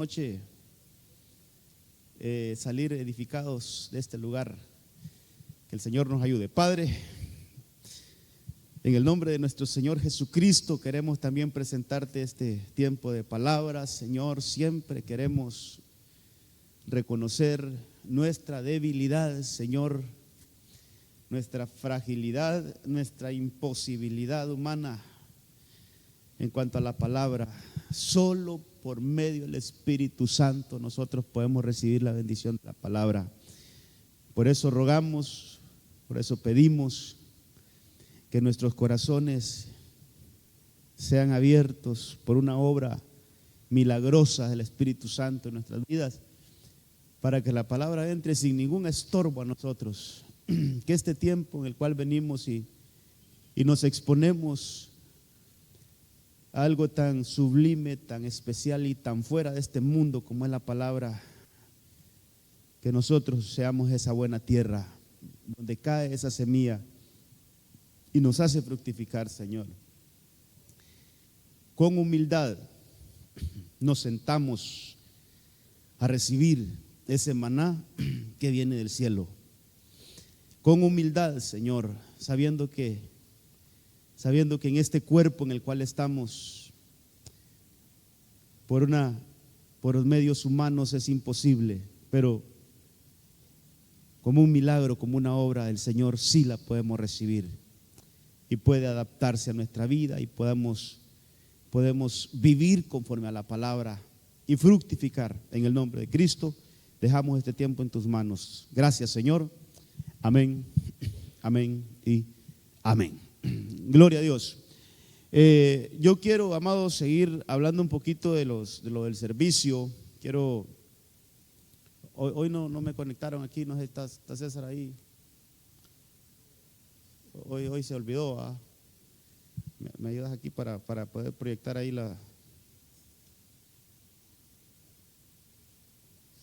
Noche salir edificados de este lugar. Que el Señor nos ayude. Padre, en el nombre de nuestro Señor Jesucristo queremos también presentarte este tiempo de palabras. Señor, siempre queremos reconocer nuestra debilidad, Señor, nuestra fragilidad, nuestra imposibilidad humana en cuanto a la palabra. Solo por medio del Espíritu Santo nosotros podemos recibir la bendición de la palabra. Por eso rogamos, por eso pedimos que nuestros corazones sean abiertos por una obra milagrosa del Espíritu Santo en nuestras vidas, para que la palabra entre sin ningún estorbo a nosotros. Que este tiempo en el cual venimos y nos exponemos a algo tan sublime, tan especial y tan fuera de este mundo como es la palabra, que nosotros seamos esa buena tierra donde cae esa semilla y nos hace fructificar, Señor. Con humildad nos sentamos a recibir ese maná que viene del cielo. Con humildad, Señor, sabiendo que en este cuerpo en el cual estamos, por los medios humanos es imposible, pero como un milagro, como una obra del Señor, sí la podemos recibir y puede adaptarse a nuestra vida y podemos vivir conforme a la palabra y fructificar en el nombre de Cristo. Dejamos este tiempo en tus manos. Gracias, Señor. Amén, amén y amén. Gloria a Dios. Yo quiero, amados, seguir hablando un poquito de lo del servicio. Hoy no me conectaron aquí, no sé, está César ahí. Hoy se olvidó. ¿Ah? ¿Me ayudas aquí para poder proyectar ahí la?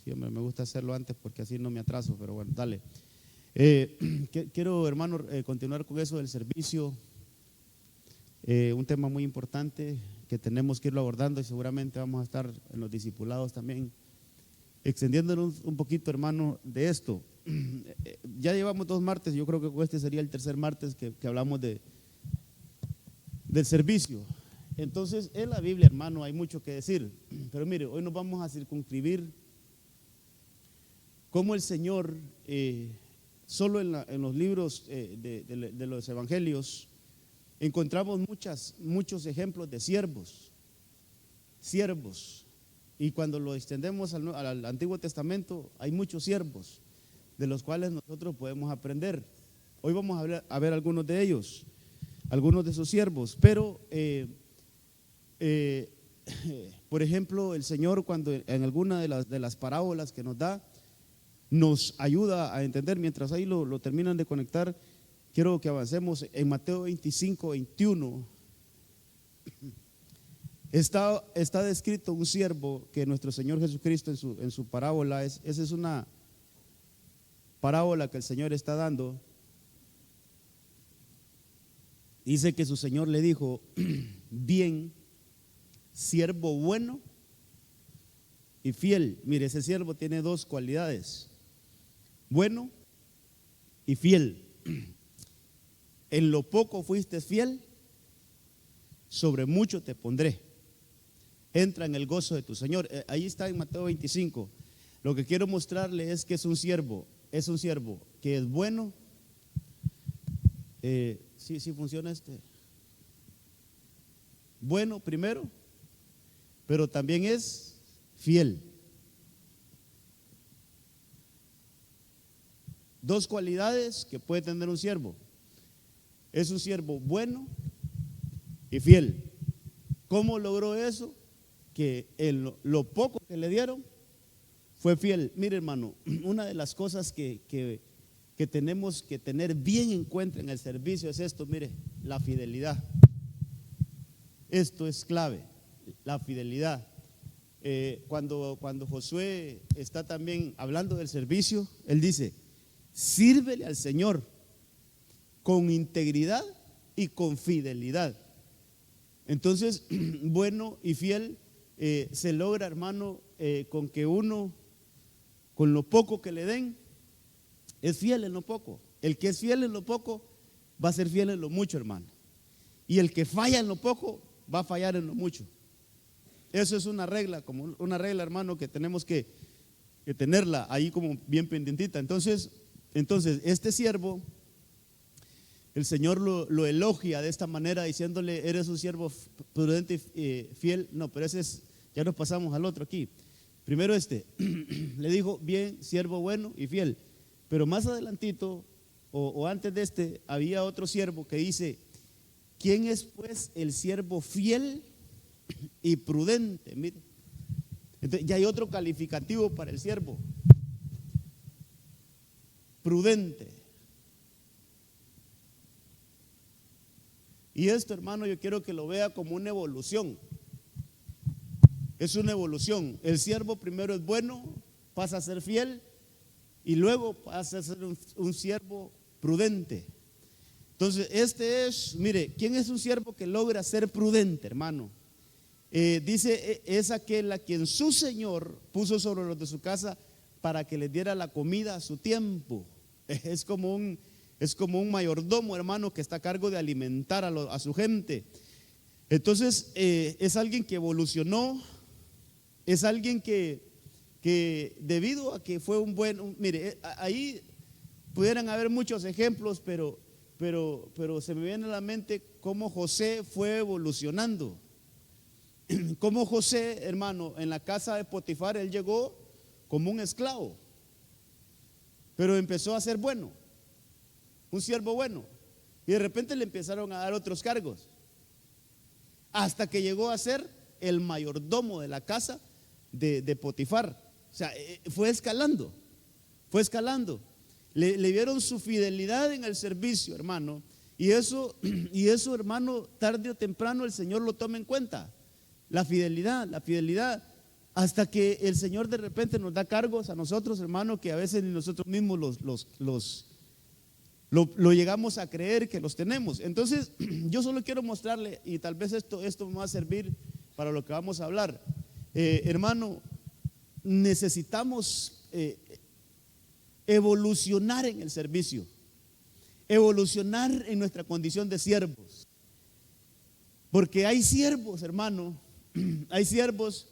Sí, hombre, me gusta hacerlo antes porque así no me atraso, pero bueno, dale. Quiero, hermano, continuar con eso del servicio. Un tema muy importante que tenemos que irlo abordando y seguramente vamos a estar en los discipulados también extendiéndonos un poquito, hermano, de esto. Ya llevamos 2 martes, yo creo que este sería el tercer martes que hablamos del servicio. Entonces, en la Biblia, hermano, hay mucho que decir, pero mire, hoy nos vamos a circunscribir cómo el Señor, solo en los libros de los evangelios, encontramos muchos ejemplos de siervos. Y cuando lo extendemos al Antiguo Testamento, hay muchos siervos de los cuales nosotros podemos aprender. Hoy vamos a ver algunos de ellos, algunos de esos siervos. Pero, por ejemplo, el Señor, cuando en alguna de las parábolas que nos da, nos ayuda a entender. Mientras ahí lo terminan de conectar, quiero que avancemos en Mateo 25, 21. Está descrito un siervo que nuestro Señor Jesucristo en su parábola, esa es una parábola que el Señor está dando. Dice que su Señor le dijo: bien, siervo bueno y fiel. Mire, ese siervo tiene 2 cualidades: bueno y fiel. En lo poco fuiste fiel, sobre mucho te pondré. Entra en el gozo de tu Señor. Ahí está en Mateo 25. Lo que quiero mostrarle es que es un siervo que es bueno. Sí funciona bueno primero, pero también es fiel. 2 cualidades que puede tener un siervo. Es un siervo bueno y fiel. ¿Cómo logró eso? Que en lo poco que le dieron fue fiel. Mire, hermano, una de las cosas que tenemos que tener bien en cuenta en el servicio es esto. Mire, la fidelidad. Esto es clave, la fidelidad. Cuando Josué está también hablando del servicio, él dice: sírvele al Señor con integridad y con fidelidad. Entonces, bueno y fiel se logra, hermano, con que uno, con lo poco que le den, es fiel en lo poco. El que es fiel en lo poco va a ser fiel en lo mucho, hermano. Y el que falla en lo poco va a fallar en lo mucho. Eso es una regla, como una regla, hermano, que tenemos que tenerla ahí como bien pendientita. Entonces este siervo, el Señor lo elogia de esta manera, diciéndole: eres un siervo prudente y fiel. No, pero ese es, ya nos pasamos al otro aquí. Primero le dijo: bien, siervo bueno y fiel. Pero más adelantito, o antes de había otro siervo que dice: ¿quién es pues el siervo fiel y prudente? Mire, entonces ya hay otro calificativo para el siervo: prudente. Y esto, hermano, yo quiero que lo vea como una evolución. Es una evolución. El siervo primero es bueno, pasa a ser fiel, y luego pasa a ser un siervo prudente. Entonces mire, ¿quién es un siervo que logra ser prudente, hermano? Dice: es aquel a quien su señor puso sobre los de su casa para que les diera la comida a su tiempo. Es como un mayordomo, hermano, que está a cargo de alimentar a su gente. Entonces es alguien que evolucionó, es alguien que debido a que fue un buen, mire, ahí pudieran haber muchos ejemplos, pero se me viene a la mente cómo José fue evolucionando. Como José, hermano, en la casa de Potifar, él llegó como un esclavo, pero empezó a ser bueno, un siervo bueno, y de repente le empezaron a dar otros cargos, hasta que llegó a ser el mayordomo de la casa de Potifar. O sea, fue escalando. Le vieron su fidelidad en el servicio, hermano, y eso, hermano, tarde o temprano el Señor lo toma en cuenta. La fidelidad, hasta que el Señor de repente nos da cargos a nosotros, hermano, que a veces ni nosotros mismos lo llegamos a creer que los tenemos. Entonces, yo solo quiero mostrarle, y tal vez esto me va a servir para lo que vamos a hablar. Hermano, necesitamos evolucionar en el servicio, evolucionar en nuestra condición de siervos, porque hay siervos, hermano, hay siervos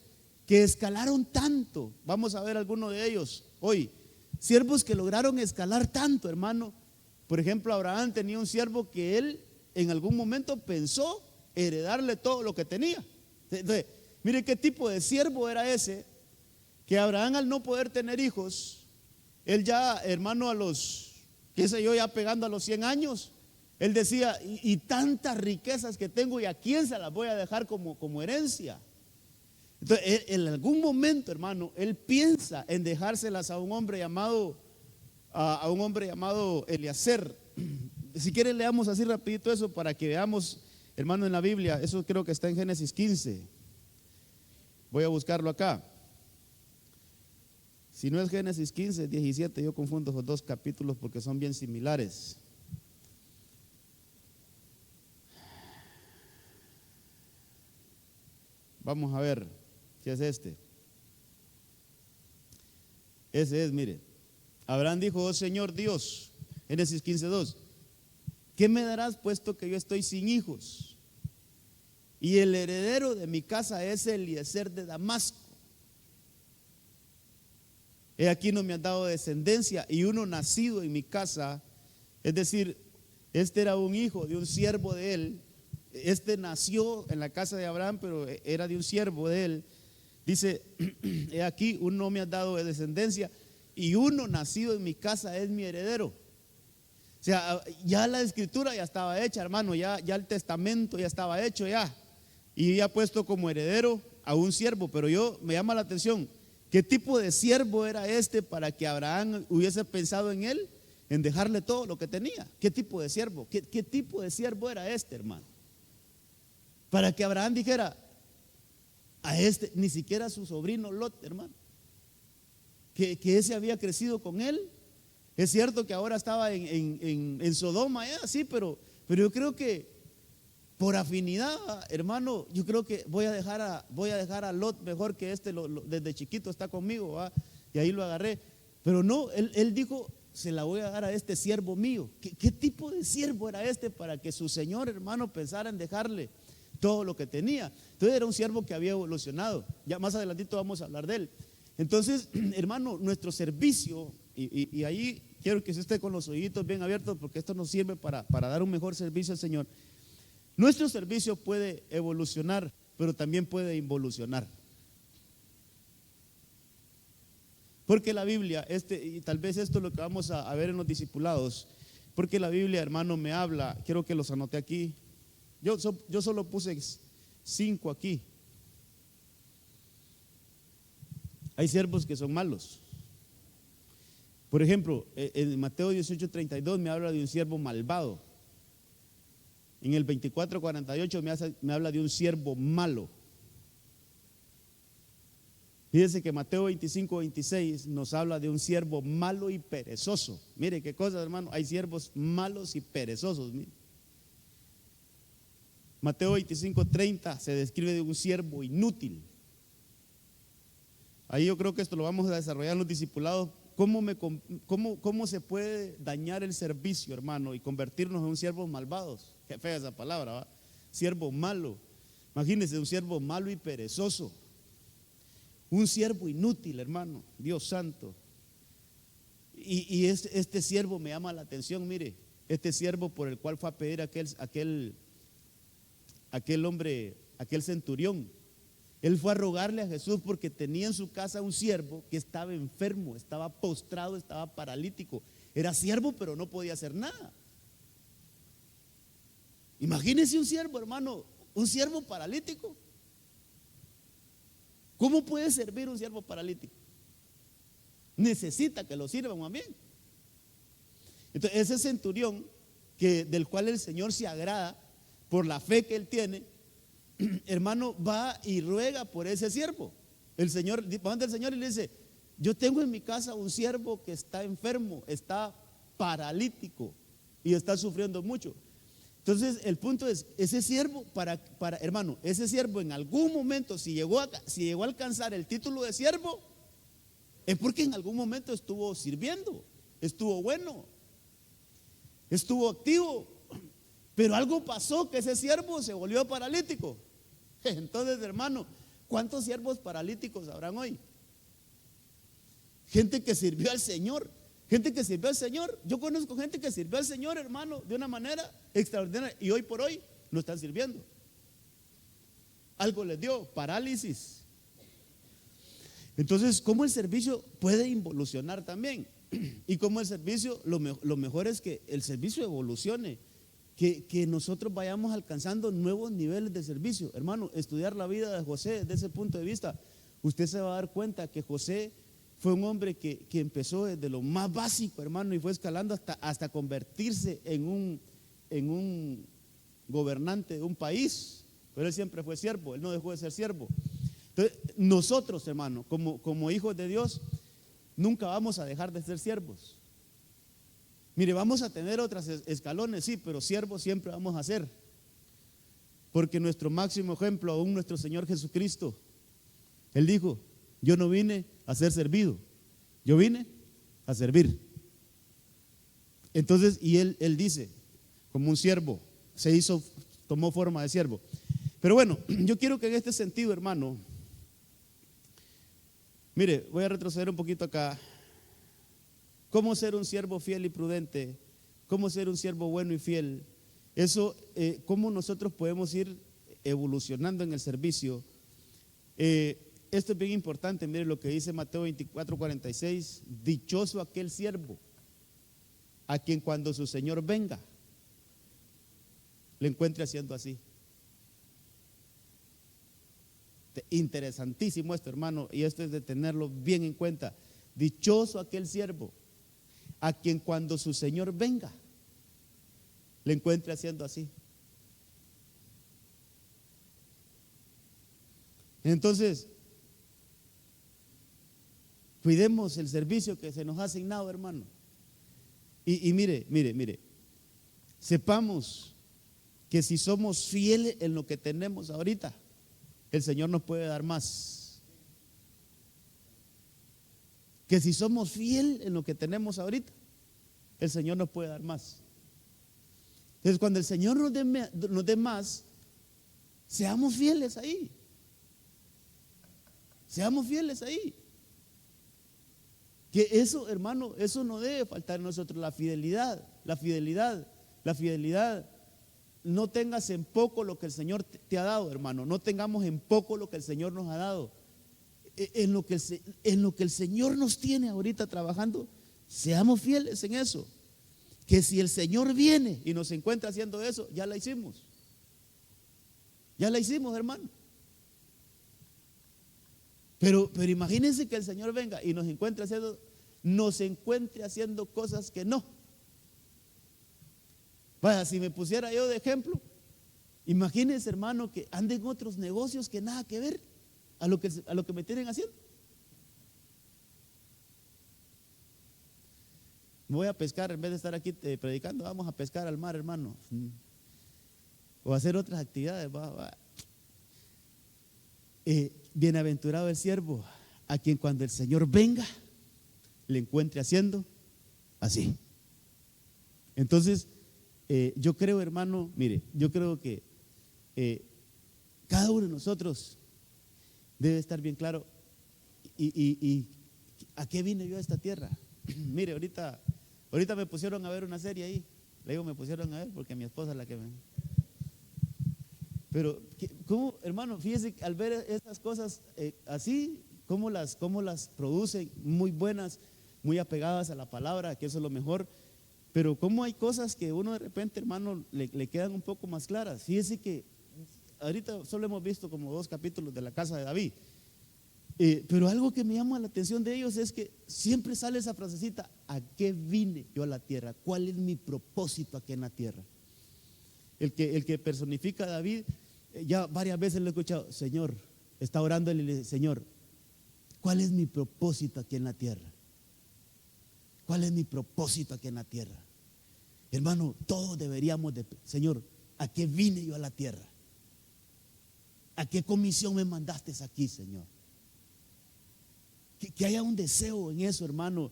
que escalaron tanto. Vamos a ver algunos de ellos hoy. Siervos que lograron escalar tanto, hermano. Por ejemplo, Abraham tenía un siervo que él en algún momento pensó heredarle todo lo que tenía. Entonces, mire qué tipo de siervo era ese, que Abraham, al no poder tener hijos, él ya, hermano, a los, qué sé yo, ya pegando a los 100 años, él decía: y tantas riquezas que tengo, ¿y a quién se las voy a dejar como herencia? Entonces, en algún momento, hermano, él piensa en dejárselas a un hombre llamado Eliezer. Si quieren, leamos así rapidito eso para que veamos, hermano, en la Biblia. Eso creo que está en Génesis 15. Voy a buscarlo acá. Si no es Génesis 15, 17, yo confundo esos dos capítulos porque son bien similares. Vamos a ver si es este. Ese es, mire. Abraham dijo: oh Señor Dios, Génesis 15:2, ¿qué me darás puesto que yo estoy sin hijos? Y el heredero de mi casa es Eliezer de Damasco. He aquí no me han dado descendencia, y uno nacido en mi casa, es decir, este era un hijo de un siervo de él. Este nació en la casa de Abraham, pero era de un siervo de él. Dice: he aquí, uno no me ha dado descendencia, y uno nacido en mi casa es mi heredero. O sea, ya la escritura ya estaba hecha, hermano, ya el testamento ya estaba hecho ya, y ya puesto como heredero a un siervo. Pero me llama la atención, ¿qué tipo de siervo era este para que Abraham hubiese pensado en él, en dejarle todo lo que tenía? ¿Qué tipo de siervo? ¿Qué tipo de siervo era este, hermano? Para que Abraham dijera: a este, ni siquiera a su sobrino Lot, hermano, que ese había crecido con él. Es cierto que ahora estaba en Sodoma, sí, pero yo creo que por afinidad, hermano, yo creo que voy a dejar a Lot mejor que desde chiquito está conmigo, ¿va? Y ahí lo agarré. Pero no, él dijo, se la voy a dar a este siervo mío. ¿Qué tipo de siervo era este para que su señor, hermano, pensara en dejarle todo lo que tenía? Entonces era un siervo que había evolucionado. Ya más adelantito vamos a hablar de él. Entonces, hermano, nuestro servicio, y ahí quiero que se esté con los oídos bien abiertos, porque esto nos sirve para dar un mejor servicio al Señor. Nuestro servicio puede evolucionar, pero también puede involucionar. Porque la Biblia, y tal vez esto es lo que vamos a ver en los discipulados, porque la Biblia, hermano, me habla, quiero que los anote aquí. Yo solo puse 5 aquí. Hay siervos que son malos. Por ejemplo, en Mateo 18:32 me habla de un siervo malvado. En el 24:48 me habla de un siervo malo. Fíjense que Mateo 25:26 nos habla de un siervo malo y perezoso. Mire qué cosas, hermano, hay siervos malos y perezosos. Mire. Mateo 25:30 se describe de un siervo inútil. Ahí yo creo que esto lo vamos a desarrollar en los discipulados. ¿Cómo se puede dañar el servicio, hermano, y convertirnos en un siervos malvados? Qué fea esa palabra, ¿va? Siervo malo. Imagínense un siervo malo y perezoso. Un siervo inútil, hermano, Dios santo. Y este siervo me llama la atención, mire, este siervo por el cual fue a pedir aquel hombre, aquel centurión. Él fue a rogarle a Jesús porque tenía en su casa un siervo que estaba enfermo, estaba postrado, estaba paralítico. Era siervo, pero no podía hacer nada. Imagínense un siervo, hermano, un siervo paralítico. ¿Cómo puede servir un siervo paralítico? Necesita que lo sirvan más bien. Entonces, ese centurión del cual el Señor se agrada por la fe que él tiene, hermano, va y ruega por ese siervo. El Señor va ante el Señor y le dice: yo tengo en mi casa un siervo que está enfermo, está paralítico y está sufriendo mucho. Entonces el punto es, ese siervo, hermano, ese siervo en algún momento, si llegó a alcanzar el título de siervo, es porque en algún momento estuvo sirviendo, estuvo bueno, estuvo activo. Pero algo pasó que ese siervo se volvió paralítico. Entonces, hermano, ¿cuántos siervos paralíticos habrán hoy? Gente que sirvió al Señor. Gente que sirvió al Señor. Yo conozco gente que sirvió al Señor, hermano, de una manera extraordinaria, y hoy por hoy no están sirviendo. Algo les dio parálisis. Entonces, ¿cómo el servicio puede involucionar también? Y cómo el servicio, lo mejor es que el servicio evolucione. Que nosotros vayamos alcanzando nuevos niveles de servicio. Hermano, estudiar la vida de José desde ese punto de vista, usted se va a dar cuenta que José fue un hombre que empezó desde lo más básico, hermano, y fue escalando hasta convertirse en un gobernante de un país. Pero él siempre fue siervo, él no dejó de ser siervo. Entonces, nosotros, hermano, como hijos de Dios, nunca vamos a dejar de ser siervos. Mire, vamos a tener otros escalones, sí, pero siervos siempre vamos a ser. Porque nuestro máximo ejemplo, aún nuestro Señor Jesucristo, Él dijo: yo no vine a ser servido, yo vine a servir. Entonces, y Él dice, como un siervo, tomó forma de siervo. Pero bueno, yo quiero que en este sentido, hermano, mire, voy a retroceder un poquito acá. ¿Cómo ser un siervo fiel y prudente? ¿Cómo ser un siervo bueno y fiel? Eso, ¿cómo nosotros podemos ir evolucionando en el servicio? Esto es bien importante. Mire lo que dice Mateo 24:46. Dichoso aquel siervo a quien cuando su Señor venga le encuentre haciendo así. Interesantísimo esto, hermano, y esto es de tenerlo bien en cuenta. Dichoso aquel siervo a quien cuando su Señor venga le encuentre haciendo así. Entonces, cuidemos el servicio que se nos ha asignado, hermano. Y mire, sepamos que si somos fieles en lo que tenemos ahorita, el Señor nos puede dar más. Que si somos fieles en lo que tenemos ahorita, el Señor nos puede dar más. Entonces, cuando el Señor nos dé más, seamos fieles ahí. Seamos fieles ahí. Que eso, hermano, eso no debe faltar en nosotros. La fidelidad, la fidelidad, la fidelidad. No tengas en poco lo que el Señor te ha dado, hermano. No tengamos en poco lo que el Señor nos ha dado. En lo que el Señor nos tiene ahorita trabajando, seamos fieles en eso. Que si el Señor viene y nos encuentra haciendo eso, ya la hicimos. Ya la hicimos, hermano. Pero imagínense que el Señor venga y nos encuentre haciendo cosas que no. Vaya, si me pusiera yo de ejemplo, imagínense, hermano, que anden en otros negocios que nada que ver a lo que me tienen haciendo. Voy a pescar, en vez de estar aquí predicando, vamos a pescar al mar, hermano. O hacer otras actividades. Bienaventurado el siervo a quien cuando el Señor venga le encuentre haciendo así. Entonces, yo creo, hermano, mire, yo creo que cada uno de nosotros debe estar bien claro y a qué vine yo a esta tierra. Mire, ahorita me pusieron a ver una serie ahí. Le digo, me pusieron a ver porque mi esposa es la que me... Pero, ¿cómo, hermano? Fíjese, al ver estas cosas así, cómo las producen, muy buenas, muy apegadas a la palabra, que eso es lo mejor. Pero cómo hay cosas que uno de repente, hermano, le quedan un poco más claras. Fíjese que ahorita solo hemos visto como 2 capítulos de la casa de David. Pero algo que me llama la atención de ellos es que siempre sale esa frasecita: ¿a qué vine yo a la tierra? ¿Cuál es mi propósito aquí en la tierra? El que personifica a David, ya varias veces lo he escuchado: Señor, está orando y le dice: Señor, ¿cuál es mi propósito aquí en la tierra? ¿Cuál es mi propósito aquí en la tierra? Hermano, todos deberíamos de: Señor, ¿a qué vine yo a la tierra? ¿A qué comisión me mandaste aquí, Señor? Que haya un deseo en eso, hermano.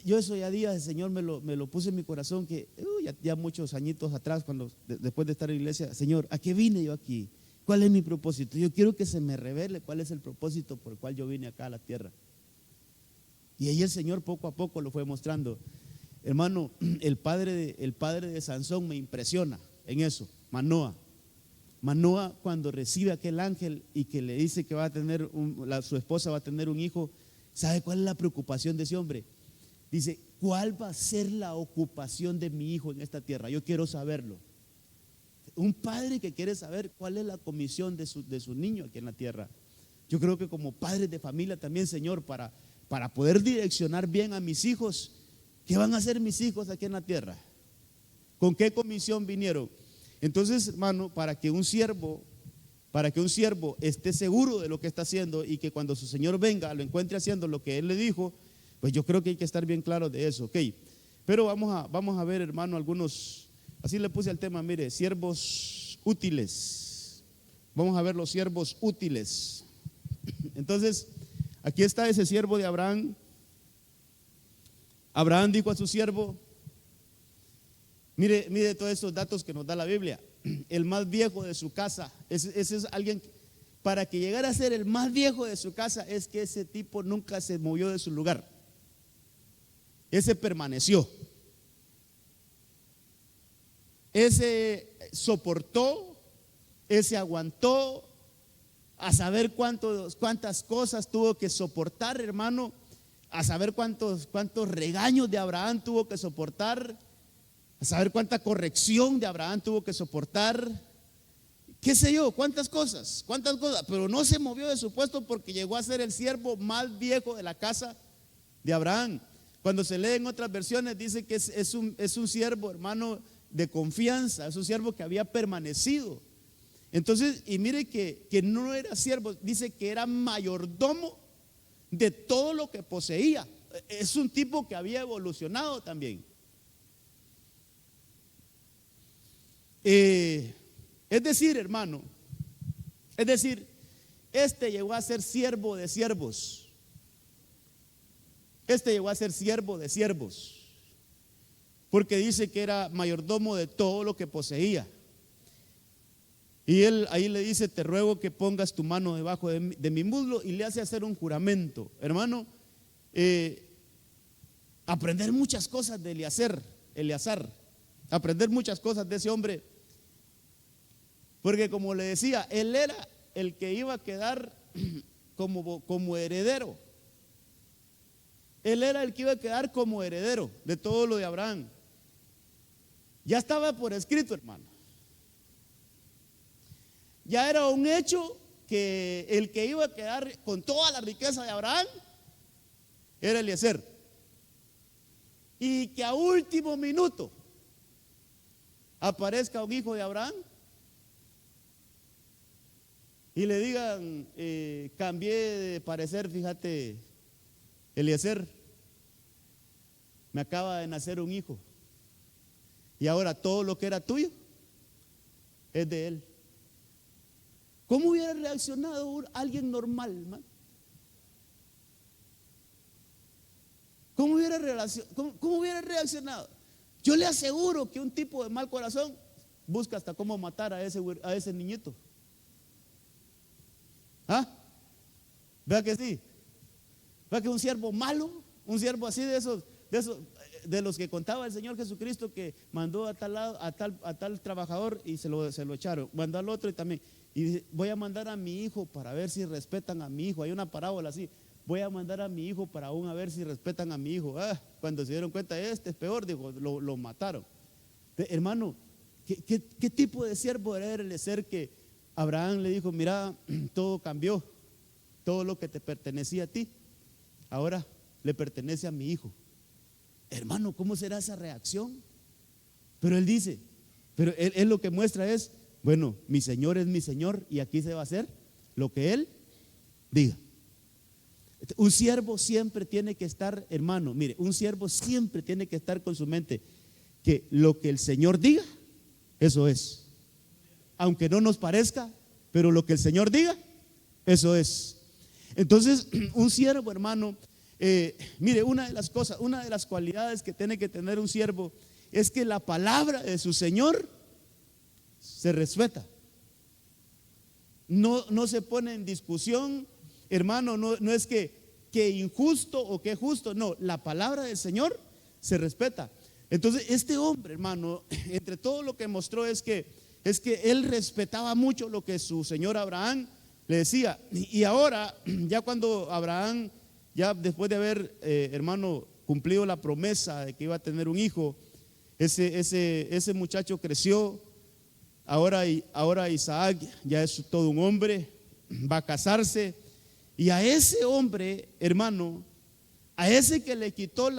Yo esos ya días el Señor me lo puso en mi corazón, que ya muchos añitos atrás, después de estar en la iglesia: Señor, ¿a qué vine yo aquí? ¿Cuál es mi propósito? Yo quiero que se me revele cuál es el propósito por el cual yo vine acá a la tierra. Y ahí el Señor poco a poco lo fue mostrando. Hermano, el padre de Sansón me impresiona en eso. Manoa, cuando recibe a aquel ángel y que le dice que va a tener su esposa va a tener un hijo, ¿sabe cuál es la preocupación de ese hombre? Dice: ¿cuál va a ser la ocupación de mi hijo en esta tierra? Yo quiero saberlo. Un padre que quiere saber cuál es la comisión de su niño aquí en la tierra. Yo creo que como padres de familia también, Señor, para poder direccionar bien a mis hijos, ¿qué van a hacer mis hijos aquí en la tierra? ¿Con qué comisión vinieron? Entonces, hermano, para que un siervo esté seguro de lo que está haciendo y que cuando su Señor venga lo encuentre haciendo lo que Él le dijo, pues yo creo que hay que estar bien claro de eso, ¿ok? Pero vamos a ver, hermano, algunos, así le puse al tema, mire, siervos útiles. Vamos a ver los siervos útiles. Entonces, aquí está ese siervo de Abraham. Abraham dijo a su siervo, mire todos esos datos que nos da la Biblia: el más viejo de su casa. Ese es alguien, para que llegara a ser el más viejo de su casa, es que ese tipo nunca se movió de su lugar. Ese permaneció. Ese soportó, ese aguantó, a saber cuántas cosas tuvo que soportar, hermano, a saber cuántos regaños de Abraham tuvo que soportar, a saber cuánta corrección de Abraham tuvo que soportar, qué sé yo, cuántas cosas, pero no se movió de su puesto porque llegó a ser el siervo más viejo de la casa de Abraham. Cuando se lee en otras versiones dice que es un siervo, hermano, de confianza, es un siervo que había permanecido. Entonces, y mire que no era siervo, dice que era mayordomo de todo lo que poseía. Es un tipo que había evolucionado también. Es decir, hermano, es decir, este llegó a ser siervo de siervos. Este llegó a ser siervo de siervos, porque dice que era mayordomo de todo lo que poseía. Y él ahí le dice: te ruego que pongas tu mano debajo de mi muslo, y le hace hacer un juramento. Hermano, aprender muchas cosas de Eleazar, aprender muchas cosas de ese hombre, porque como le decía, él era el que iba a quedar como heredero. Él era el que iba a quedar como heredero de todo lo de Abraham. Ya estaba por escrito, hermano. Ya era un hecho que el que iba a quedar con toda la riqueza de Abraham era Eliezer. Y que a último minuto aparezca un hijo de Abraham y le digan: cambié de parecer, fíjate, Eliezer, me acaba de nacer un hijo, y ahora todo lo que era tuyo es de él. ¿Cómo hubiera reaccionado alguien normal, hermano? ¿Cómo hubiera reaccionado? Yo le aseguro que un tipo de mal corazón busca hasta cómo matar a ese niñito. ¿Ah? ¿Vea que sí? ¿Vea que un siervo malo, un siervo así de los que contaba el Señor Jesucristo, que mandó a tal trabajador y se lo echaron, mandó al otro y también, y dice: voy a mandar a mi hijo para ver si respetan a mi hijo? Hay una parábola así: voy a mandar a mi hijo para aún a ver si respetan a mi hijo. Cuando se dieron cuenta, este es peor, dijo, lo mataron. Hermano, ¿qué tipo de siervo era Eliezer, que Abraham le dijo: mira, todo cambió, todo lo que te pertenecía a ti ahora le pertenece a mi hijo? Hermano, ¿cómo será esa reacción? Pero él dice, pero él lo que muestra es: bueno, mi Señor es mi Señor, y aquí se va a hacer lo que Él diga. Un siervo siempre tiene que estar, hermano, mire, un siervo siempre tiene que estar con su mente que lo que el Señor diga, eso es. Aunque no nos parezca, pero lo que el Señor diga, eso es. Entonces, un siervo, hermano, mire, una de las cualidades que tiene que tener un siervo es que la palabra de su Señor se respeta. No se pone en discusión, hermano. No es que injusto o que justo. No, la palabra del Señor se respeta. Entonces, este hombre, hermano, entre todo lo que mostró es que él respetaba mucho lo que su señor Abraham le decía. Y ahora, ya cuando Abraham, ya después de haber, hermano, cumplido la promesa de que iba a tener un hijo, ese muchacho creció. Ahora Isaac ya es todo un hombre, va a casarse. Y a ese hombre, hermano, a ese que le quitó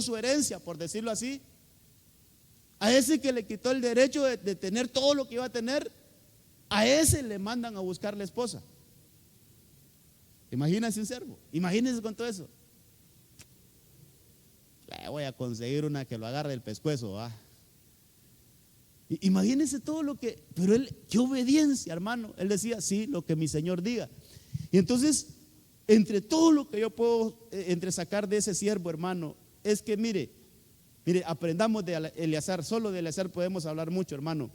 su herencia, por decirlo así, a ese que le quitó el derecho de tener todo lo que iba a tener, a ese le mandan a buscar la esposa. Imagínense un siervo, imagínense con todo eso. Voy a conseguir una que lo agarre el pescuezo, Imagínense todo lo que, pero él, qué obediencia, hermano. Él decía: sí, lo que mi Señor diga. Y entonces, entre todo lo que yo puedo sacar de ese siervo, hermano, es que mire, aprendamos de Eleazar. Solo de Eleazar podemos hablar mucho, hermano.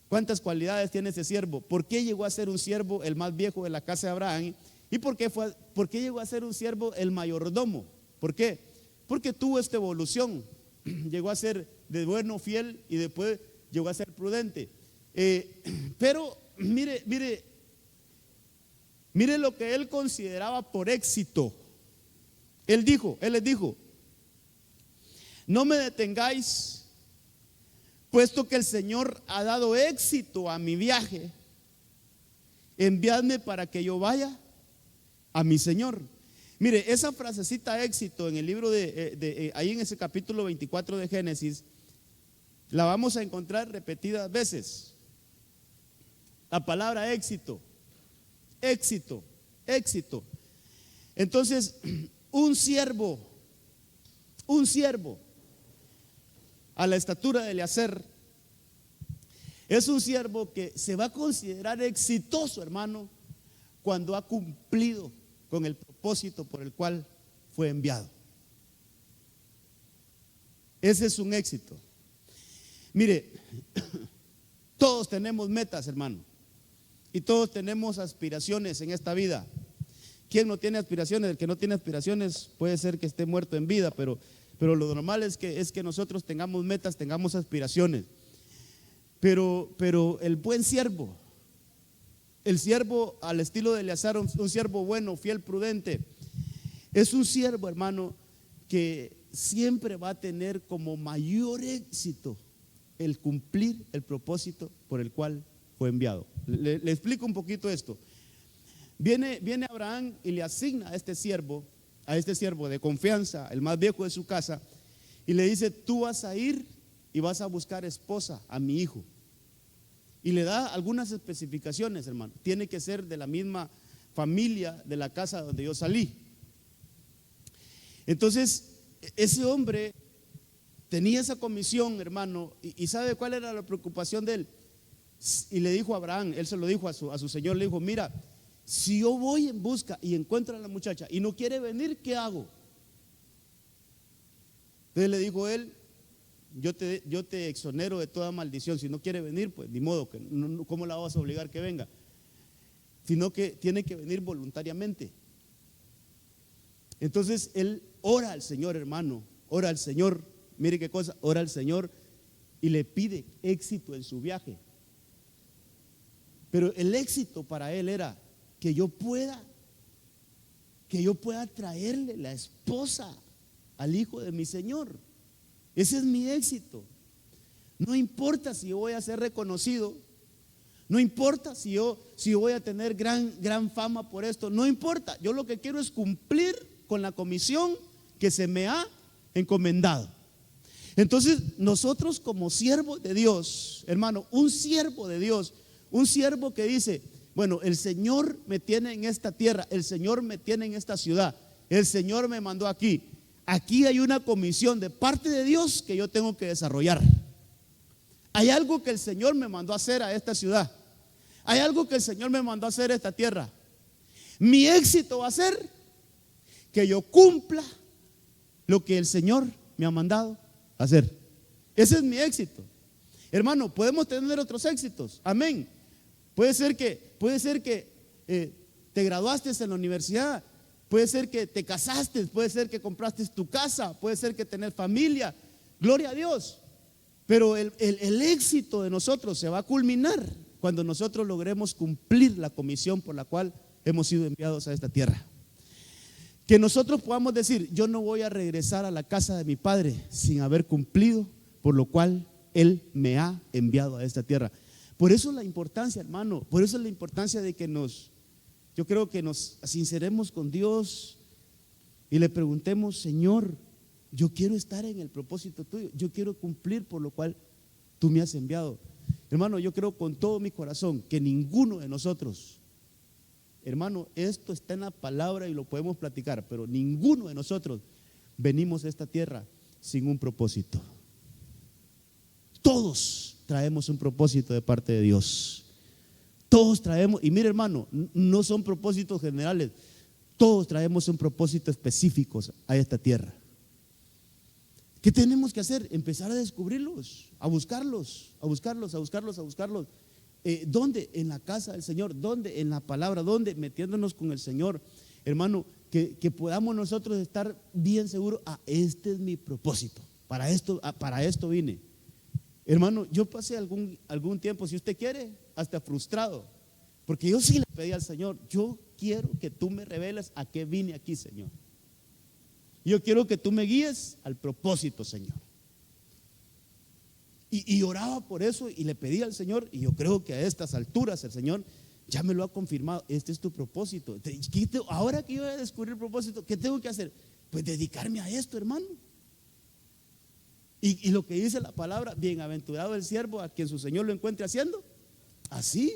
¿Cuántas cualidades tiene ese siervo? ¿Por qué llegó a ser un siervo el más viejo de la casa de Abraham? ¿Y por qué llegó a ser un siervo el mayordomo? ¿Por qué? Porque tuvo esta evolución. Llegó a ser de bueno, fiel, y después llegó a ser prudente. Pero mire lo que él consideraba por éxito. Él les dijo: no me detengáis, puesto que el Señor ha dado éxito a mi viaje. Enviadme para que yo vaya a mi Señor. Mire, esa frasecita éxito en el libro ahí en ese capítulo 24 de Génesis, la vamos a encontrar repetidas veces. La palabra éxito. Entonces, un siervo a la estatura de Eleazar, Es un siervo que se va a considerar exitoso, hermano, cuando ha cumplido con el propósito por el cual fue enviado. Ese es un éxito. Mire, todos tenemos metas, hermano, y todos tenemos aspiraciones en esta vida. ¿Quién no tiene aspiraciones? El que no tiene aspiraciones puede ser que esté muerto en vida, pero lo normal es que nosotros tengamos metas, tengamos aspiraciones. Pero el buen siervo, el siervo al estilo de Eleazar, un siervo bueno, fiel, prudente, es un siervo, hermano, que siempre va a tener como mayor éxito el cumplir el propósito por el cual fue enviado. Le explico un poquito esto. Viene Abraham y le asigna a este siervo de confianza, el más viejo de su casa, y le dice: tú vas a ir y vas a buscar esposa a mi hijo. Y le da algunas especificaciones, hermano. Tiene que ser de la misma familia de la casa donde yo salí. Entonces, ese hombre tenía esa comisión, hermano, y ¿sabe cuál era la preocupación de él? Y le dijo a Abraham, él se lo dijo a su señor, le dijo: mira, si yo voy en busca y encuentro a la muchacha y no quiere venir, ¿qué hago? Entonces le dijo él: yo te exonero de toda maldición. Si no quiere venir, pues ni modo, que ¿cómo la vas a obligar que venga? Sino que tiene que venir voluntariamente. Entonces él ora al Señor, hermano, ora al Señor, mire qué cosa, ora al Señor y le pide éxito en su viaje. Pero el éxito para él era que yo pueda traerle la esposa al hijo de mi Señor. Ese es mi éxito. No importa si yo voy a ser reconocido, no importa si yo voy a tener gran fama por esto, no importa. Yo lo que quiero es cumplir con la comisión que se me ha encomendado. Entonces, nosotros como siervos de Dios, hermano, un siervo de Dios, un siervo que dice: bueno, el Señor me tiene en esta tierra, el Señor me tiene en esta ciudad, el Señor me mandó aquí. Aquí hay una comisión de parte de Dios que yo tengo que desarrollar. Hay algo que el Señor me mandó a hacer a esta ciudad. Hay algo que el Señor me mandó a hacer a esta tierra. Mi éxito va a ser que yo cumpla lo que el Señor me ha mandado a hacer. Ese es mi éxito. Hermano, podemos tener otros éxitos. Amén. Puede ser que te graduaste en la universidad. Puede ser que te casaste, puede ser que compraste tu casa, puede ser que tenés familia, gloria a Dios. Pero el éxito de nosotros se va a culminar cuando nosotros logremos cumplir la comisión por la cual hemos sido enviados a esta tierra. Que nosotros podamos decir: yo no voy a regresar a la casa de mi padre sin haber cumplido por lo cual él me ha enviado a esta tierra. Por eso la importancia, hermano, por eso es la importancia de que yo creo que nos sinceremos con Dios y le preguntemos: Señor, yo quiero estar en el propósito tuyo, yo quiero cumplir por lo cual tú me has enviado. Hermano, yo creo con todo mi corazón que ninguno de nosotros, hermano, esto está en la palabra y lo podemos platicar, pero ninguno de nosotros venimos a esta tierra sin un propósito. Todos traemos un propósito de parte de Dios. Todos traemos, y mire, hermano, no son propósitos generales, todos traemos un propósito específico a esta tierra. ¿Qué tenemos que hacer? Empezar a descubrirlos, a buscarlos. ¿Dónde? En la casa del Señor. ¿Dónde? En la palabra. ¿Dónde? Metiéndonos con el Señor. Hermano, que podamos nosotros estar bien seguros: este es mi propósito, para esto vine. Hermano, yo pasé algún tiempo, si usted quiere, hasta frustrado, porque yo sí le pedí al Señor: yo quiero que tú me reveles a qué vine aquí, Señor. Yo quiero que tú me guíes al propósito, Señor. Y oraba por eso y le pedí al Señor, y yo creo que a estas alturas el Señor ya me lo ha confirmado: este es tu propósito. Ahora que yo voy a descubrir el propósito, ¿qué tengo que hacer? Pues dedicarme a esto, hermano. Y lo que dice la palabra: bienaventurado el siervo a quien su Señor lo encuentre haciendo así.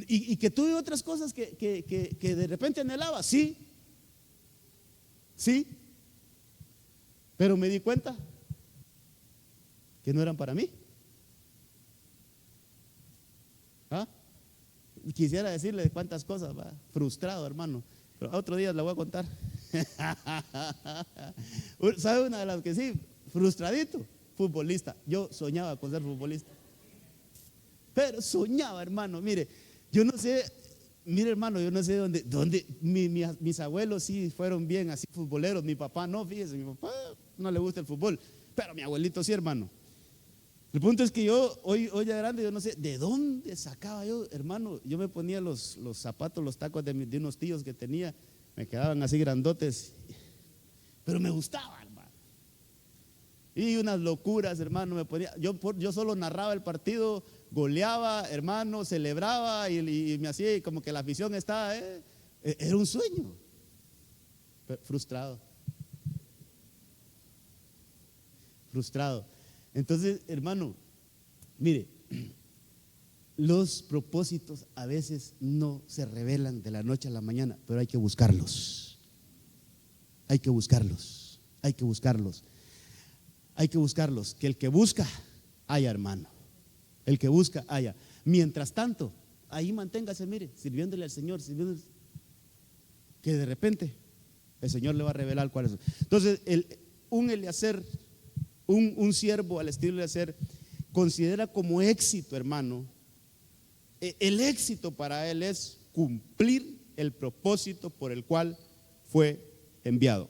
Y que tuve otras cosas que de repente anhelaba, sí, pero me di cuenta que no eran para mí. ¿Ah? Quisiera decirle cuántas cosas, va, frustrado, hermano, pero otro día le voy a contar. ¿Sabe una de las que sí? Frustradito, futbolista. Yo soñaba con ser futbolista, pero soñaba, hermano. Mire, yo no sé, mire, hermano, yo no sé dónde mis abuelos sí fueron bien así futboleros. Mi papá no, fíjese, mi papá no le gusta el fútbol, pero mi abuelito sí, hermano. El punto es que yo, hoy ya grande, yo no sé de dónde sacaba yo, hermano. Yo me ponía los zapatos, los tacos de unos tíos que tenía, me quedaban así grandotes, pero me gustaba, hermano. Y unas locuras, hermano, me ponía. Yo solo narraba el partido, goleaba, hermano, celebraba y me hacía como que la afición estaba, era un sueño. Pero frustrado. Entonces, hermano, mire, los propósitos a veces no se revelan de la noche a la mañana, pero hay que buscarlos. Hay que buscarlos. Hay que buscarlos. Hay que buscarlos. Que el que busca, haya, hermano. El que busca, haya. Mientras tanto, ahí manténgase, mire, sirviéndole al Señor, que de repente el Señor le va a revelar cuál es. Entonces, un Eliezer, un siervo al estilo de Eliezer, considera como éxito, hermano, el éxito para él es cumplir el propósito por el cual fue enviado.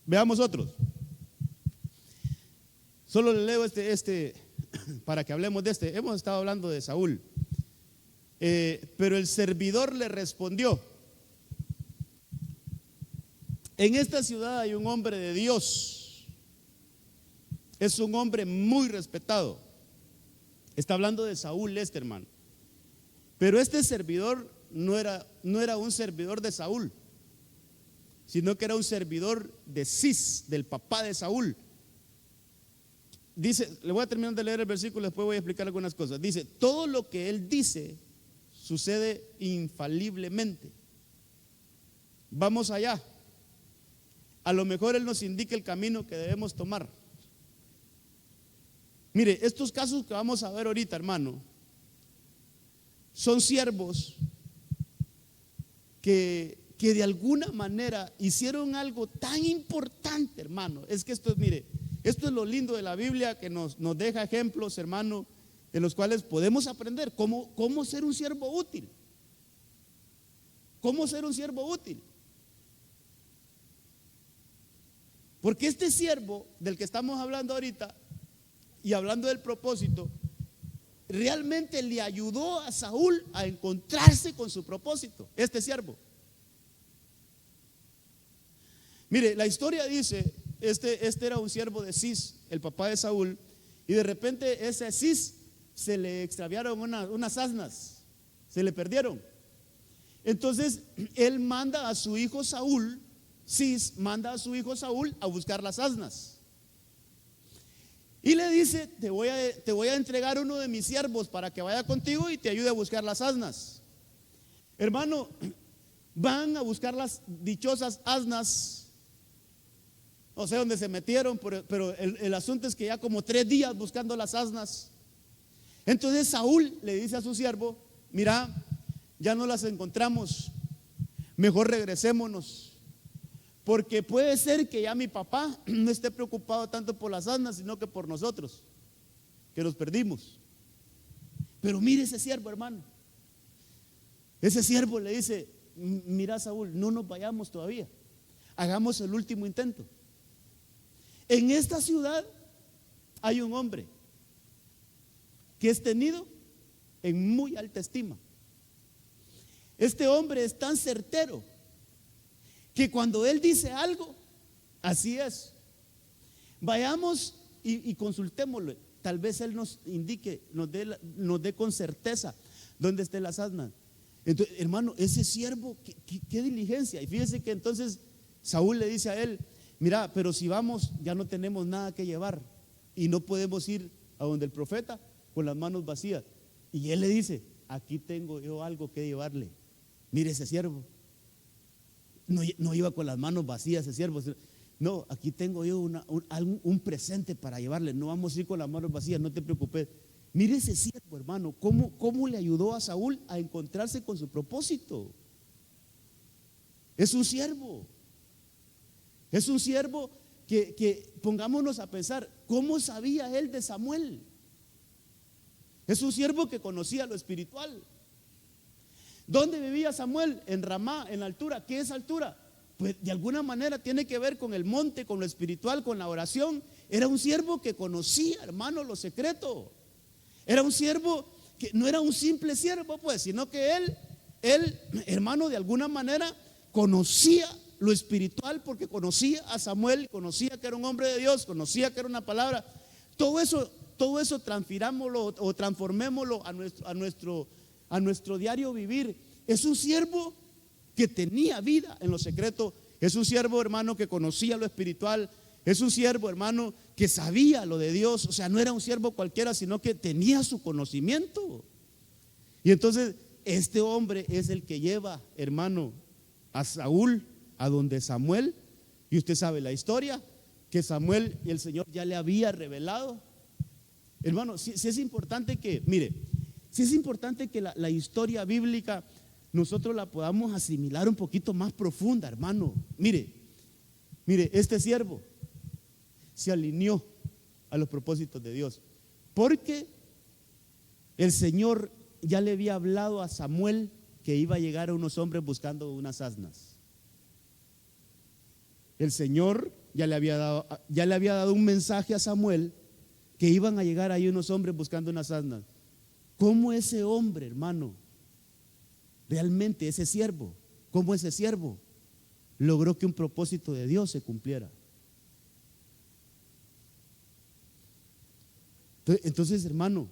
Veamos otros. Solo le leo este para que hablemos de este. Hemos estado hablando de Saúl, pero el servidor le respondió: en esta ciudad hay un hombre de Dios. Es un hombre muy respetado. Está hablando de Saúl, hermano. Pero este servidor no era un servidor de Saúl, sino que era un servidor de Cis, del papá de Saúl. Dice, le voy a terminar de leer el versículo, después voy a explicar algunas cosas. Dice: todo lo que él dice sucede infaliblemente. Vamos allá. A lo mejor él nos indica el camino que debemos tomar. Mire, estos casos que vamos a ver ahorita, hermano, son siervos que de alguna manera hicieron algo tan importante, hermano. Es que mire, esto es lo lindo de la Biblia, que nos deja ejemplos, hermano, de los cuales podemos aprender cómo ser un siervo útil. ¿Cómo ser un siervo útil? Porque este siervo del que estamos hablando ahorita, y hablando del propósito, realmente le ayudó a Saúl a encontrarse con su propósito, este siervo. Mire, la historia dice, este era un siervo de Cis, el papá de Saúl, y de repente ese Cis se le extraviaron unas asnas, se le perdieron. Entonces él manda a su hijo Saúl, Cis manda a su hijo Saúl a buscar las asnas. Y le dice: te voy a entregar uno de mis siervos para que vaya contigo y te ayude a buscar las asnas. Hermano, van a buscar las dichosas asnas. No sé dónde se metieron, pero el asunto es que ya como 3 días buscando las asnas. Entonces Saúl le dice a su siervo: mira, ya no las encontramos, mejor regresémonos. Porque puede ser que ya mi papá no esté preocupado tanto por las asnas, sino que por nosotros, que los perdimos. Pero mire ese siervo, hermano. Ese siervo le dice: mira, Saúl, no nos vayamos todavía, hagamos el último intento. En esta ciudad hay un hombre que es tenido en muy alta estima. Este hombre es tan certero que cuando él dice algo, así es. Vayamos y consultémoslo. Tal vez él nos indique, nos dé con certeza dónde estén las asnas. Entonces, hermano, ese siervo, qué diligencia. Y fíjese que entonces Saúl le dice a él: mira, pero si vamos, ya no tenemos nada que llevar y no podemos ir a donde el profeta con las manos vacías. Y él le dice: aquí tengo yo algo que llevarle. Mire ese siervo. No iba con las manos vacías ese siervo. No, aquí tengo yo un presente para llevarle. No vamos a ir con las manos vacías, no te preocupes. Mire ese siervo, hermano, cómo le ayudó a Saúl a encontrarse con su propósito. Es un siervo. Es un siervo que pongámonos a pensar, ¿cómo sabía él de Samuel? Es un siervo que conocía lo espiritual. ¿Dónde vivía Samuel? En Ramá, en la altura. ¿Qué es altura? Pues de alguna manera tiene que ver con el monte, con lo espiritual, con la oración. Era un siervo que conocía, hermano, lo secreto. Era un siervo que no era un simple siervo, pues, sino que él, hermano, de alguna manera conocía lo espiritual, porque conocía a Samuel, conocía que era un hombre de Dios, conocía que era una palabra. Todo eso transfirámoslo o transformémoslo a nuestro diario vivir. Es un siervo que tenía vida en lo secreto. Es un siervo, hermano, que conocía lo espiritual. Es un siervo, hermano, que sabía lo de Dios. O sea, no era un siervo cualquiera, sino que tenía su conocimiento. Y entonces este hombre es el que lleva, hermano, a Saúl a donde Samuel. Y usted sabe la historia, que Samuel y el Señor ya le había revelado. Hermano, si es importante que, mire, si es importante que la historia bíblica nosotros la podamos asimilar un poquito más profunda, hermano. Mire, este siervo se alineó a los propósitos de Dios, porque el Señor ya le había hablado a Samuel que iba a llegar a unos hombres buscando unas asnas. El Señor ya le había dado un mensaje a Samuel que iban a llegar ahí unos hombres buscando unas asnas. ¿Cómo ese hombre, hermano, realmente ese siervo, cómo ese siervo logró que un propósito de Dios se cumpliera? Entonces, hermano,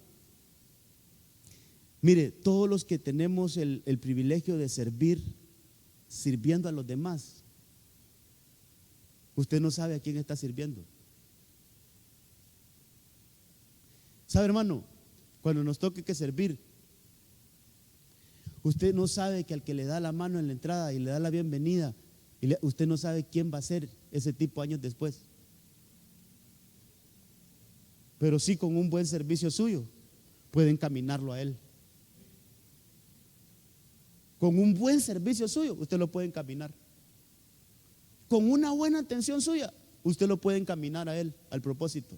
mire, todos los que tenemos el privilegio de sirviendo a los demás, usted no sabe a quién está sirviendo. ¿Sabe, hermano? Cuando nos toque que servir, usted no sabe que al que le da la mano en la entrada y le da la bienvenida, usted no sabe quién va a ser ese tipo años después. Pero sí, con un buen servicio suyo puede encaminarlo a él. Con un buen servicio suyo usted lo puede encaminar. Con una buena atención suya usted lo puede encaminar a él, al propósito.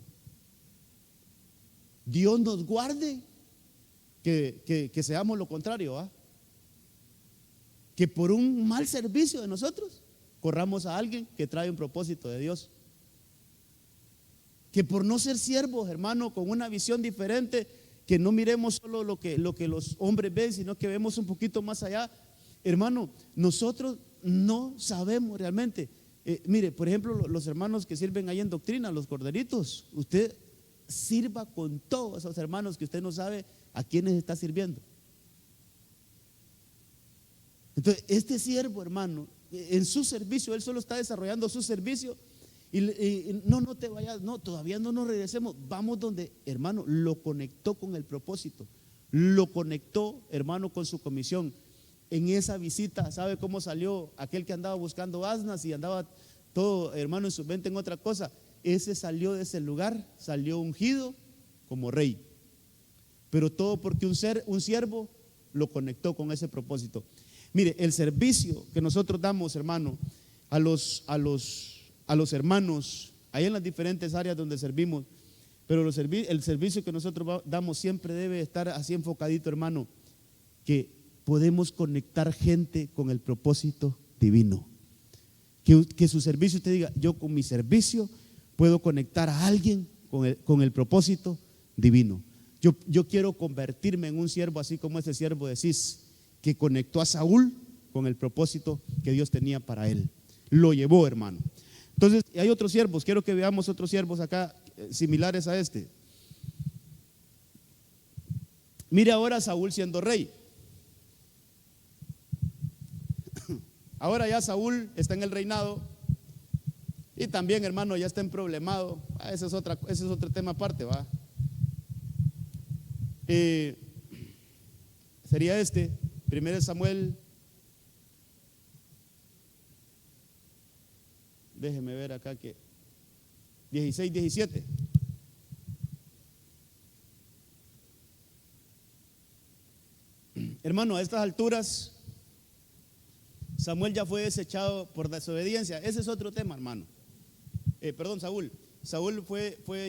Dios nos guarde que seamos lo contrario, ¿ah? Que por un mal servicio de nosotros corramos a alguien que trae un propósito de Dios. Que por no ser siervos, hermano, con una visión diferente, que no miremos solo lo que los hombres ven, sino que vemos un poquito más allá. Hermano, nosotros no sabemos realmente. Mire, por ejemplo, los hermanos que sirven ahí en doctrina, los corderitos, usted sirva con todos esos hermanos que usted no sabe a quiénes está sirviendo. Entonces, este siervo, hermano, en su servicio, él solo está desarrollando su servicio. Y no te vayas, no, todavía no nos regresemos. Vamos donde, hermano, lo conectó con el propósito. Lo conectó, hermano, con su comisión. En esa visita, ¿sabe cómo salió aquel que andaba buscando asnas y andaba todo, hermano, en su mente en otra cosa? Ese salió de ese lugar, salió ungido como rey. Pero todo porque un siervo lo conectó con ese propósito. Mire, el servicio que nosotros damos, hermano, a los hermanos, ahí en las diferentes áreas donde servimos, pero el servicio que nosotros damos siempre debe estar así enfocadito, hermano, que podemos conectar gente con el propósito divino. Que su servicio, usted diga, yo con mi servicio puedo conectar a alguien con el propósito divino. Yo quiero convertirme en un siervo así como ese siervo de Cis, que conectó a Saúl con el propósito que Dios tenía para él. Lo llevó, hermano. Entonces, hay otros siervos, quiero que veamos otros siervos acá similares a este. Mire ahora a Saúl siendo rey. Ahora ya Saúl está en el reinado y también, hermano, ya está emproblemado. Ese es otro tema aparte, ¿va? Sería 1 Samuel Déjeme ver acá que 16, 17. Hermano, a estas alturas Samuel ya fue desechado por desobediencia. Ese es otro tema, hermano. Perdón, Saúl. Saúl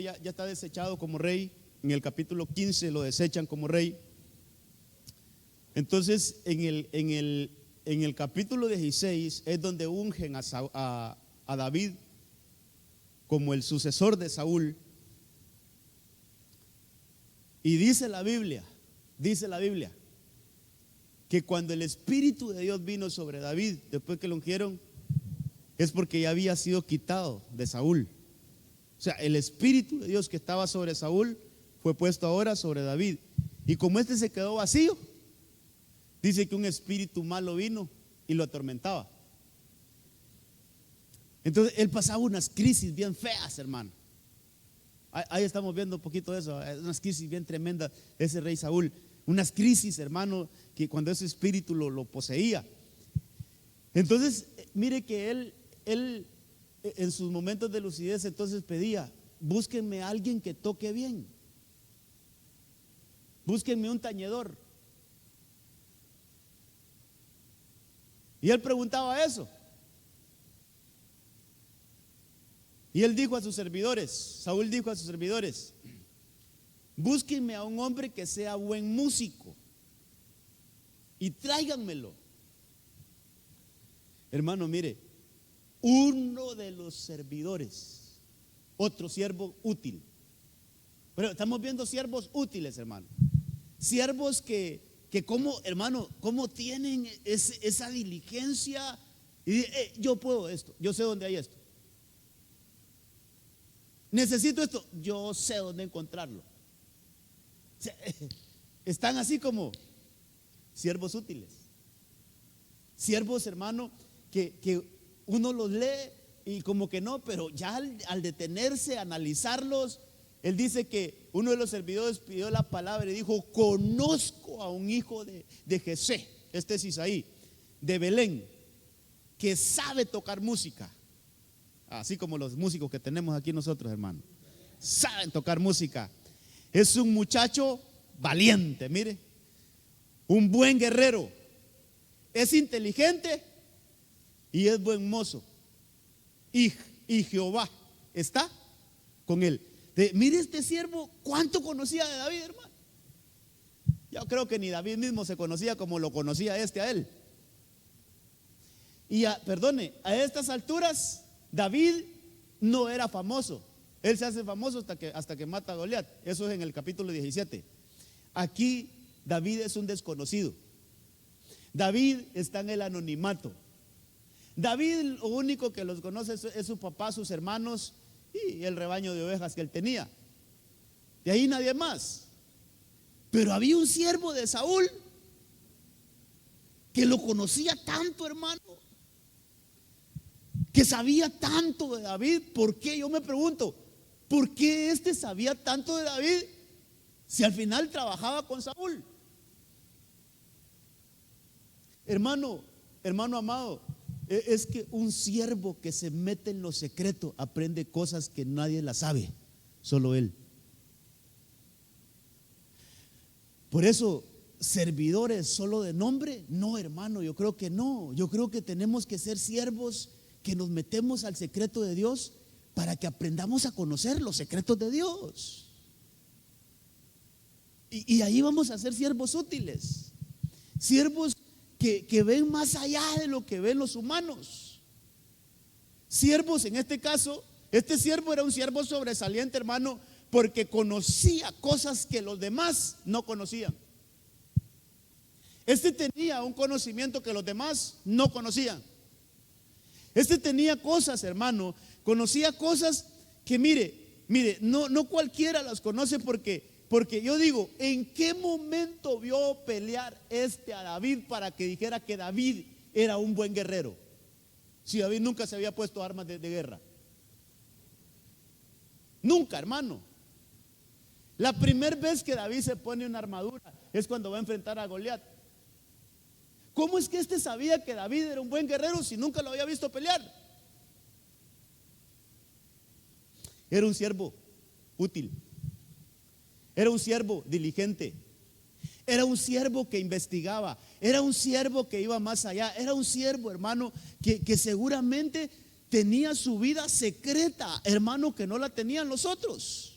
ya está desechado como rey. En el capítulo 15 lo desechan como rey. Entonces, en el capítulo 16 es donde ungen a David como el sucesor de Saúl. Y dice la Biblia, que cuando el Espíritu de Dios vino sobre David, después que lo ungieron, es porque ya había sido quitado de Saúl. O sea, el Espíritu de Dios que estaba sobre Saúl fue puesto ahora sobre David. Y como este se quedó vacío, dice que un espíritu malo vino y lo atormentaba. Entonces él pasaba unas crisis bien feas, hermano. Ahí estamos viendo un poquito de eso, unas crisis bien tremendas, ese rey Saúl. Unas crisis, hermano, que cuando ese espíritu lo poseía. Entonces, mire que él en sus momentos de lucidez entonces pedía: búsquenme a alguien que toque bien, búsquenme un tañedor. Y él preguntaba eso. Y él dijo a sus servidores, Saúl dijo a sus servidores: búsquenme a un hombre que sea buen músico y tráiganmelo. Hermano, mire, uno de los servidores, otro siervo útil. Pero estamos viendo siervos útiles, hermano. Siervos que como, hermano, cómo tienen esa diligencia. Y yo puedo esto, yo sé dónde hay esto. Necesito esto, yo sé dónde encontrarlo. O sea, están así como siervos útiles. Siervos, hermano, que uno los lee y como que no, pero ya al detenerse, analizarlos, él dice que uno de los servidores pidió la palabra y dijo: conozco a un hijo de Jesé, este es Isaí, de Belén, que sabe tocar música. Así como los músicos que tenemos aquí nosotros, hermano, saben tocar música. Es un muchacho valiente, mire, un buen guerrero, es inteligente y es buen mozo. Y Jehová está con él. Mire este siervo, ¿cuánto conocía de David, hermano? Yo creo que ni David mismo se conocía como lo conocía a él. Y perdone, a estas alturas David no era famoso. Él se hace famoso hasta que mata a Goliat. Eso es en el capítulo 17. Aquí David es un desconocido. David está en el anonimato. David lo único que los conoce es su papá, sus hermanos y el rebaño de ovejas que él tenía. De ahí nadie más. Pero había un siervo de Saúl que lo conocía tanto, hermano, que sabía tanto de David. ¿Por qué? Yo me pregunto, ¿por qué este sabía tanto de David si al final trabajaba con Saúl? Hermano amado, es que un siervo que se mete en lo secreto aprende cosas que nadie las sabe, solo él. Por eso, servidores solo de nombre, no, hermano, yo creo que no. Yo creo que tenemos que ser siervos que nos metemos al secreto de Dios para que aprendamos a conocer los secretos de Dios. Y ahí vamos a ser siervos útiles, siervos que ven más allá de lo que ven los humanos. Siervos, en este caso, este siervo era un siervo sobresaliente, hermano, porque conocía cosas que los demás no conocían. Este tenía un conocimiento que los demás no conocían. Este tenía cosas, hermano, conocía cosas que mire, no cualquiera las conoce, porque yo digo, ¿en qué momento vio pelear a David para que dijera que David era un buen guerrero? Si David nunca se había puesto armas de guerra. Nunca, hermano. La primera vez que David se pone una armadura es cuando va a enfrentar a Goliat. ¿Cómo es que este sabía que David era un buen guerrero si nunca lo había visto pelear? Era un siervo útil. Era un siervo diligente. Era un siervo que investigaba. Era un siervo que iba más allá. Era un siervo, hermano, que seguramente tenía su vida secreta, hermano, que no la tenían los otros.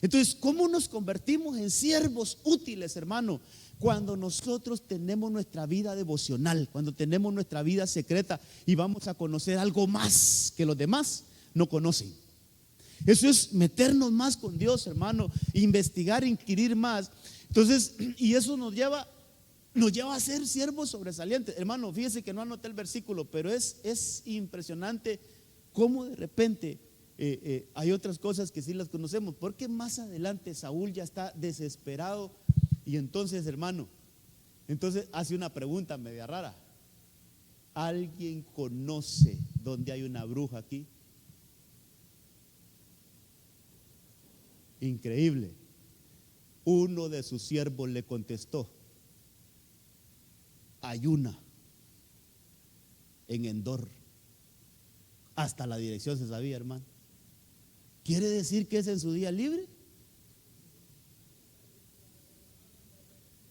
Entonces, ¿cómo nos convertimos en siervos útiles, hermano? Cuando nosotros tenemos nuestra vida devocional, cuando tenemos nuestra vida secreta y vamos a conocer algo más que los demás no conocen. Eso es meternos más con Dios, hermano, investigar, inquirir más. Entonces, y eso nos lleva a ser siervos sobresalientes. Hermano, fíjese que no anoté el versículo, pero es impresionante cómo de repente hay otras cosas que sí las conocemos. Porque más adelante Saúl ya está desesperado y entonces, hermano, entonces hace una pregunta media rara. ¿Alguien conoce dónde hay una bruja aquí? Increíble. Uno de sus siervos le contestó: hay una en Endor. Hasta la dirección se sabía, hermano. ¿Quiere decir que es en su día libre?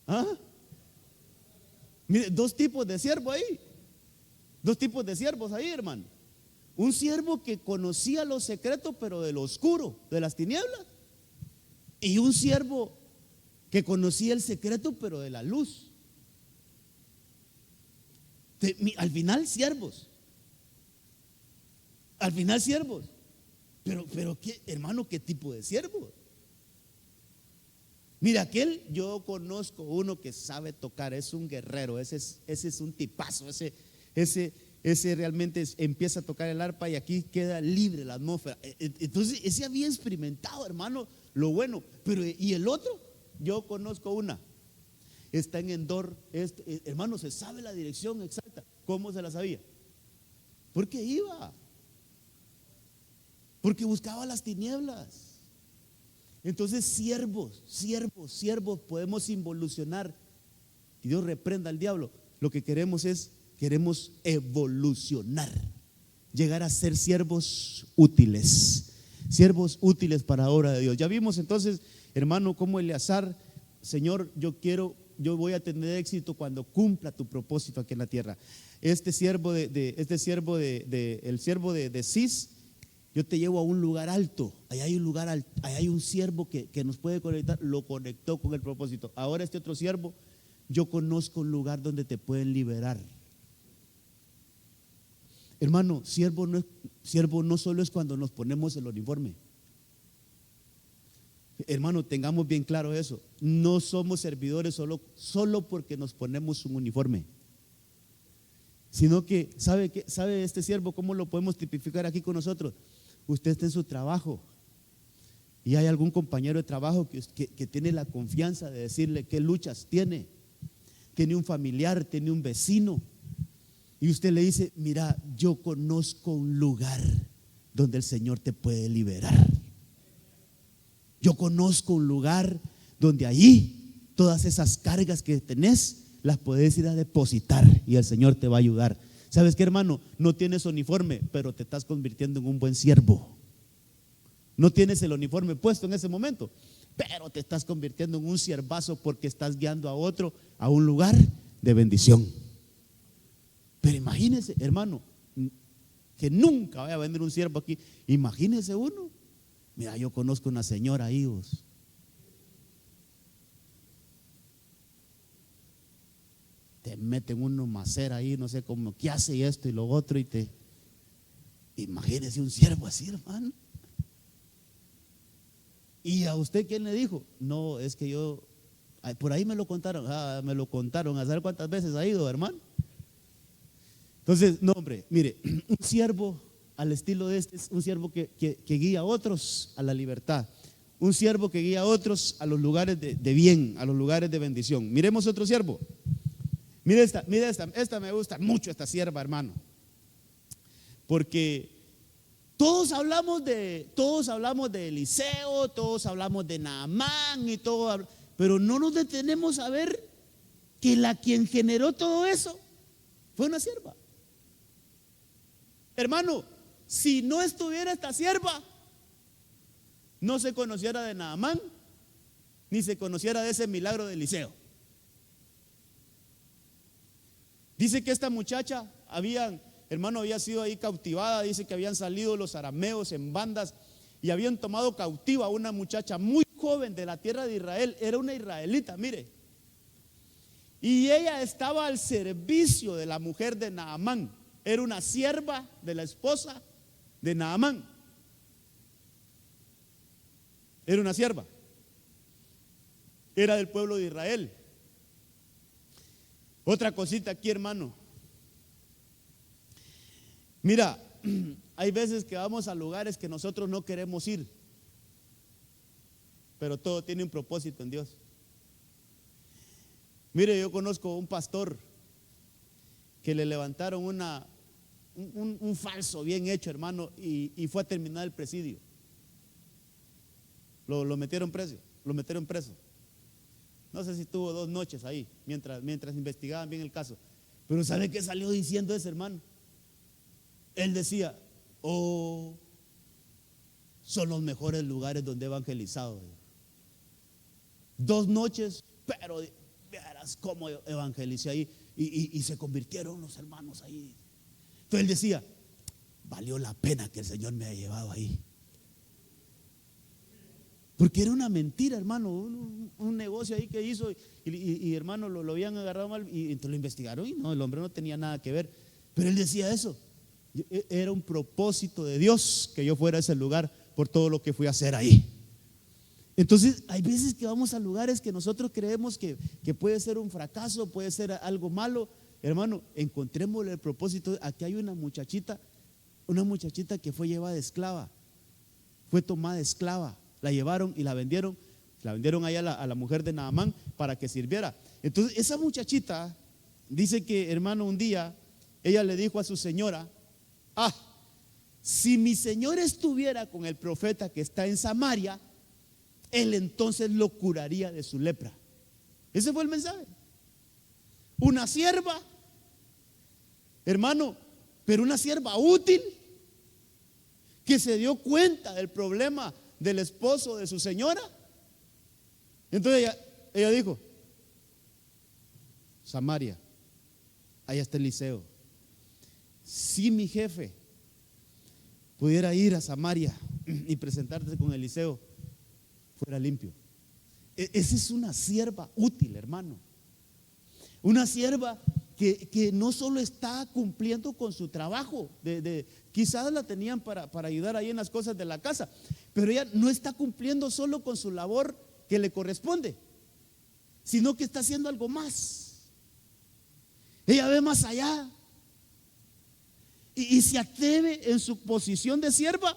¿Ah? Mire, dos tipos de siervos ahí. Dos tipos de siervos ahí, hermano. Un siervo que conocía lo secreto, pero de lo oscuro, de las tinieblas. Y un siervo que conocía el secreto, pero de la luz. Al final siervos. Al final siervos. Pero ¿qué, hermano, qué tipo de siervo? Mira, yo conozco uno que sabe tocar, es un guerrero, ese es un tipazo, ese realmente empieza a tocar el arpa y aquí queda libre la atmósfera. Entonces, ese había experimentado, hermano, lo bueno. Pero, ¿y el otro? Yo conozco una. Está en Endor, hermano, se sabe la dirección exacta. ¿Cómo se la sabía? Porque iba. Porque buscaba las tinieblas. Entonces, siervos podemos involucionar. Y Dios reprenda al diablo. Lo que queremos evolucionar, llegar a ser siervos útiles para la obra de Dios. Ya vimos entonces, hermano, cómo Eleazar: Señor, yo voy a tener éxito cuando cumpla tu propósito aquí en la tierra. El siervo de Cis: yo te llevo a un lugar alto. Allá hay un lugar alto, allá hay un siervo que nos puede conectar. Lo conectó con el propósito. Ahora este otro siervo: yo conozco un lugar donde te pueden liberar. Hermano, siervo no solo es cuando nos ponemos el uniforme. Hermano, tengamos bien claro eso. No somos servidores solo porque nos ponemos un uniforme. Sino que, ¿sabe este siervo cómo lo podemos tipificar aquí con nosotros? Usted está en su trabajo y hay algún compañero de trabajo que tiene la confianza de decirle qué luchas tiene. Tiene un familiar, tiene un vecino, y usted le dice: mira, yo conozco un lugar donde el Señor te puede liberar. Yo conozco un lugar donde allí todas esas cargas que tenés las puedes ir a depositar y el Señor te va a ayudar. ¿Sabes qué, hermano? No tienes uniforme, pero te estás convirtiendo en un buen siervo. No tienes el uniforme puesto en ese momento, pero te estás convirtiendo en un siervazo porque estás guiando a otro a un lugar de bendición. Pero imagínese, hermano, que nunca vaya a venir un siervo aquí. Imagínese uno. Mira, yo conozco una señora ahí, vos. Te meten uno macera ahí, no sé cómo, ¿qué hace y esto y lo otro? Imagínese un siervo así, hermano. ¿Y a usted quién le dijo? No, es que yo, por ahí me lo contaron, a saber cuántas veces ha ido, hermano. Entonces, no, hombre, mire, un siervo al estilo de este es un siervo que guía a otros a la libertad. Un siervo que guía a otros a los lugares de bien, a los lugares de bendición. Miremos otro siervo. Mire esta me gusta mucho, esta sierva, hermano. Porque todos hablamos de Eliseo, todos hablamos de Naamán y todo, pero no nos detenemos a ver que quien generó todo eso fue una sierva. Hermano, si no estuviera esta sierva, no se conociera de Naamán, ni se conociera de ese milagro de Eliseo. Dice que esta muchacha había sido ahí cautivada. Dice que habían salido los arameos en bandas y habían tomado cautiva a una muchacha muy joven de la tierra de Israel. Era una israelita, mire. Y ella estaba al servicio de la mujer de Naamán. Era una sierva de la esposa de Naamán. Era una sierva. Era del pueblo de Israel. Otra cosita aquí, hermano. Mira, hay veces que vamos a lugares que nosotros no queremos ir, pero todo tiene un propósito en Dios. Mire, yo conozco un pastor que le levantaron un falso bien hecho, hermano, y fue a terminar el presidio. Lo metieron preso. No sé si tuvo 2 noches ahí mientras investigaban bien el caso. Pero ¿sabe qué salió diciendo ese hermano? Él decía: oh, son los mejores lugares donde he evangelizado. 2 noches, pero verás cómo evangelicé ahí. Y se convirtieron los hermanos ahí. Entonces él decía: valió la pena que el Señor me haya llevado ahí. Porque era una mentira, hermano, un negocio ahí que hizo y hermano, lo habían agarrado mal y entonces lo investigaron y no, el hombre no tenía nada que ver. Pero él decía eso. Era un propósito de Dios que yo fuera a ese lugar por todo lo que fui a hacer ahí. Entonces hay veces que vamos a lugares que nosotros creemos que puede ser un fracaso, puede ser algo malo. Hermano, encontrémosle el propósito. Aquí hay una muchachita que fue llevada esclava, fue tomada esclava. La llevaron y la vendieron allá a la mujer de Naamán para que sirviera. Entonces esa muchachita dice que, hermano, un día ella le dijo a su señora: si mi señor estuviera con el profeta que está en Samaria, él entonces lo curaría de su lepra. Ese fue el mensaje. Una sierva, hermano, pero una sierva útil, que se dio cuenta del problema del esposo de su señora. Entonces ella dijo: Samaria, allá está Eliseo. Si mi jefe pudiera ir a Samaria y presentarse con Eliseo, fuera limpio. Esa es una sierva útil, hermano. Una sierva que no solo está cumpliendo con su trabajo, quizás la tenían para ayudar ahí en las cosas de la casa, pero ella no está cumpliendo solo con su labor que le corresponde, sino que está haciendo algo más. Ella ve más allá y se atreve en su posición de sierva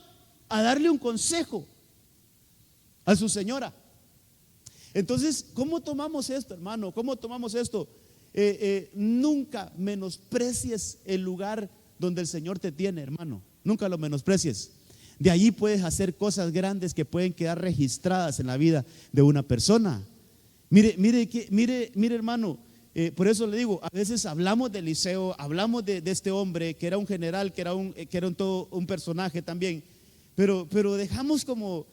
a darle un consejo a su señora. Entonces, ¿cómo tomamos esto, hermano? ¿Cómo tomamos esto? Nunca menosprecies el lugar donde el Señor te tiene, hermano. Nunca lo menosprecies. De allí puedes hacer cosas grandes que pueden quedar registradas en la vida de una persona. Mire, hermano, por eso le digo, a veces hablamos de Eliseo, hablamos de este hombre que era un general, que era todo un personaje también, pero dejamos como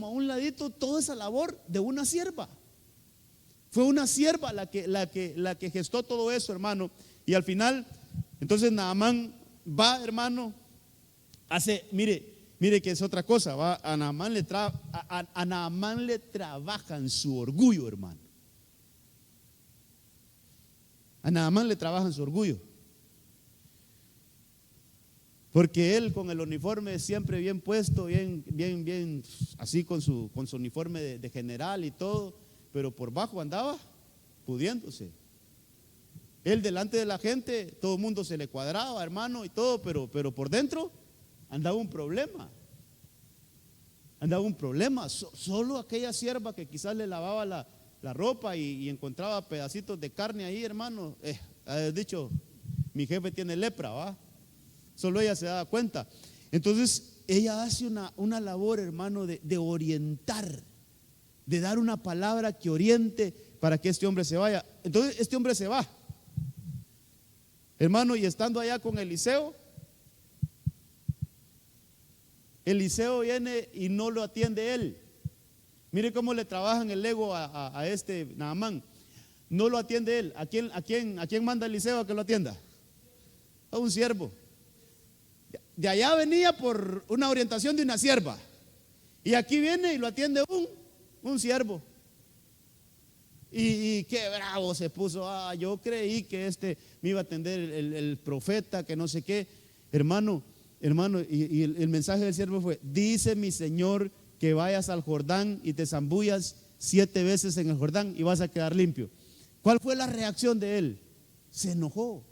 a un ladito toda esa labor de una sierva. Fue una sierva la que gestó todo eso, hermano. Y al final, entonces Naamán va, hermano, mire que es otra cosa. A Naamán le trabajan su orgullo, hermano. A Naamán le trabajan su orgullo. Porque él con el uniforme siempre bien puesto, bien, así con su uniforme de general y todo, pero por bajo andaba pudiéndose. Él delante de la gente, todo el mundo se le cuadraba, hermano, y todo, pero por dentro andaba un problema. Solo aquella sierva que quizás le lavaba la ropa y encontraba pedacitos de carne ahí, hermano, ha dicho: mi jefe tiene lepra, ¿va? Solo ella se daba cuenta. Entonces ella hace una labor, hermano, de orientar, de dar una palabra que oriente para que este hombre se vaya. Entonces este hombre se va, hermano, y estando allá con Eliseo, Eliseo viene y no lo atiende él. Mire cómo le trabajan el ego a este Naamán. No lo atiende él. ¿A quién manda Eliseo a que lo atienda? A un siervo. De allá venía por una orientación de una sierva. Y aquí viene y lo atiende un siervo. Y qué bravo se puso. Yo creí que me iba a atender el profeta, que no sé qué. Hermano, y el mensaje del siervo fue: dice mi Señor que vayas al Jordán y te zambullas 7 veces en el Jordán y vas a quedar limpio. ¿Cuál fue la reacción de él? Se enojó.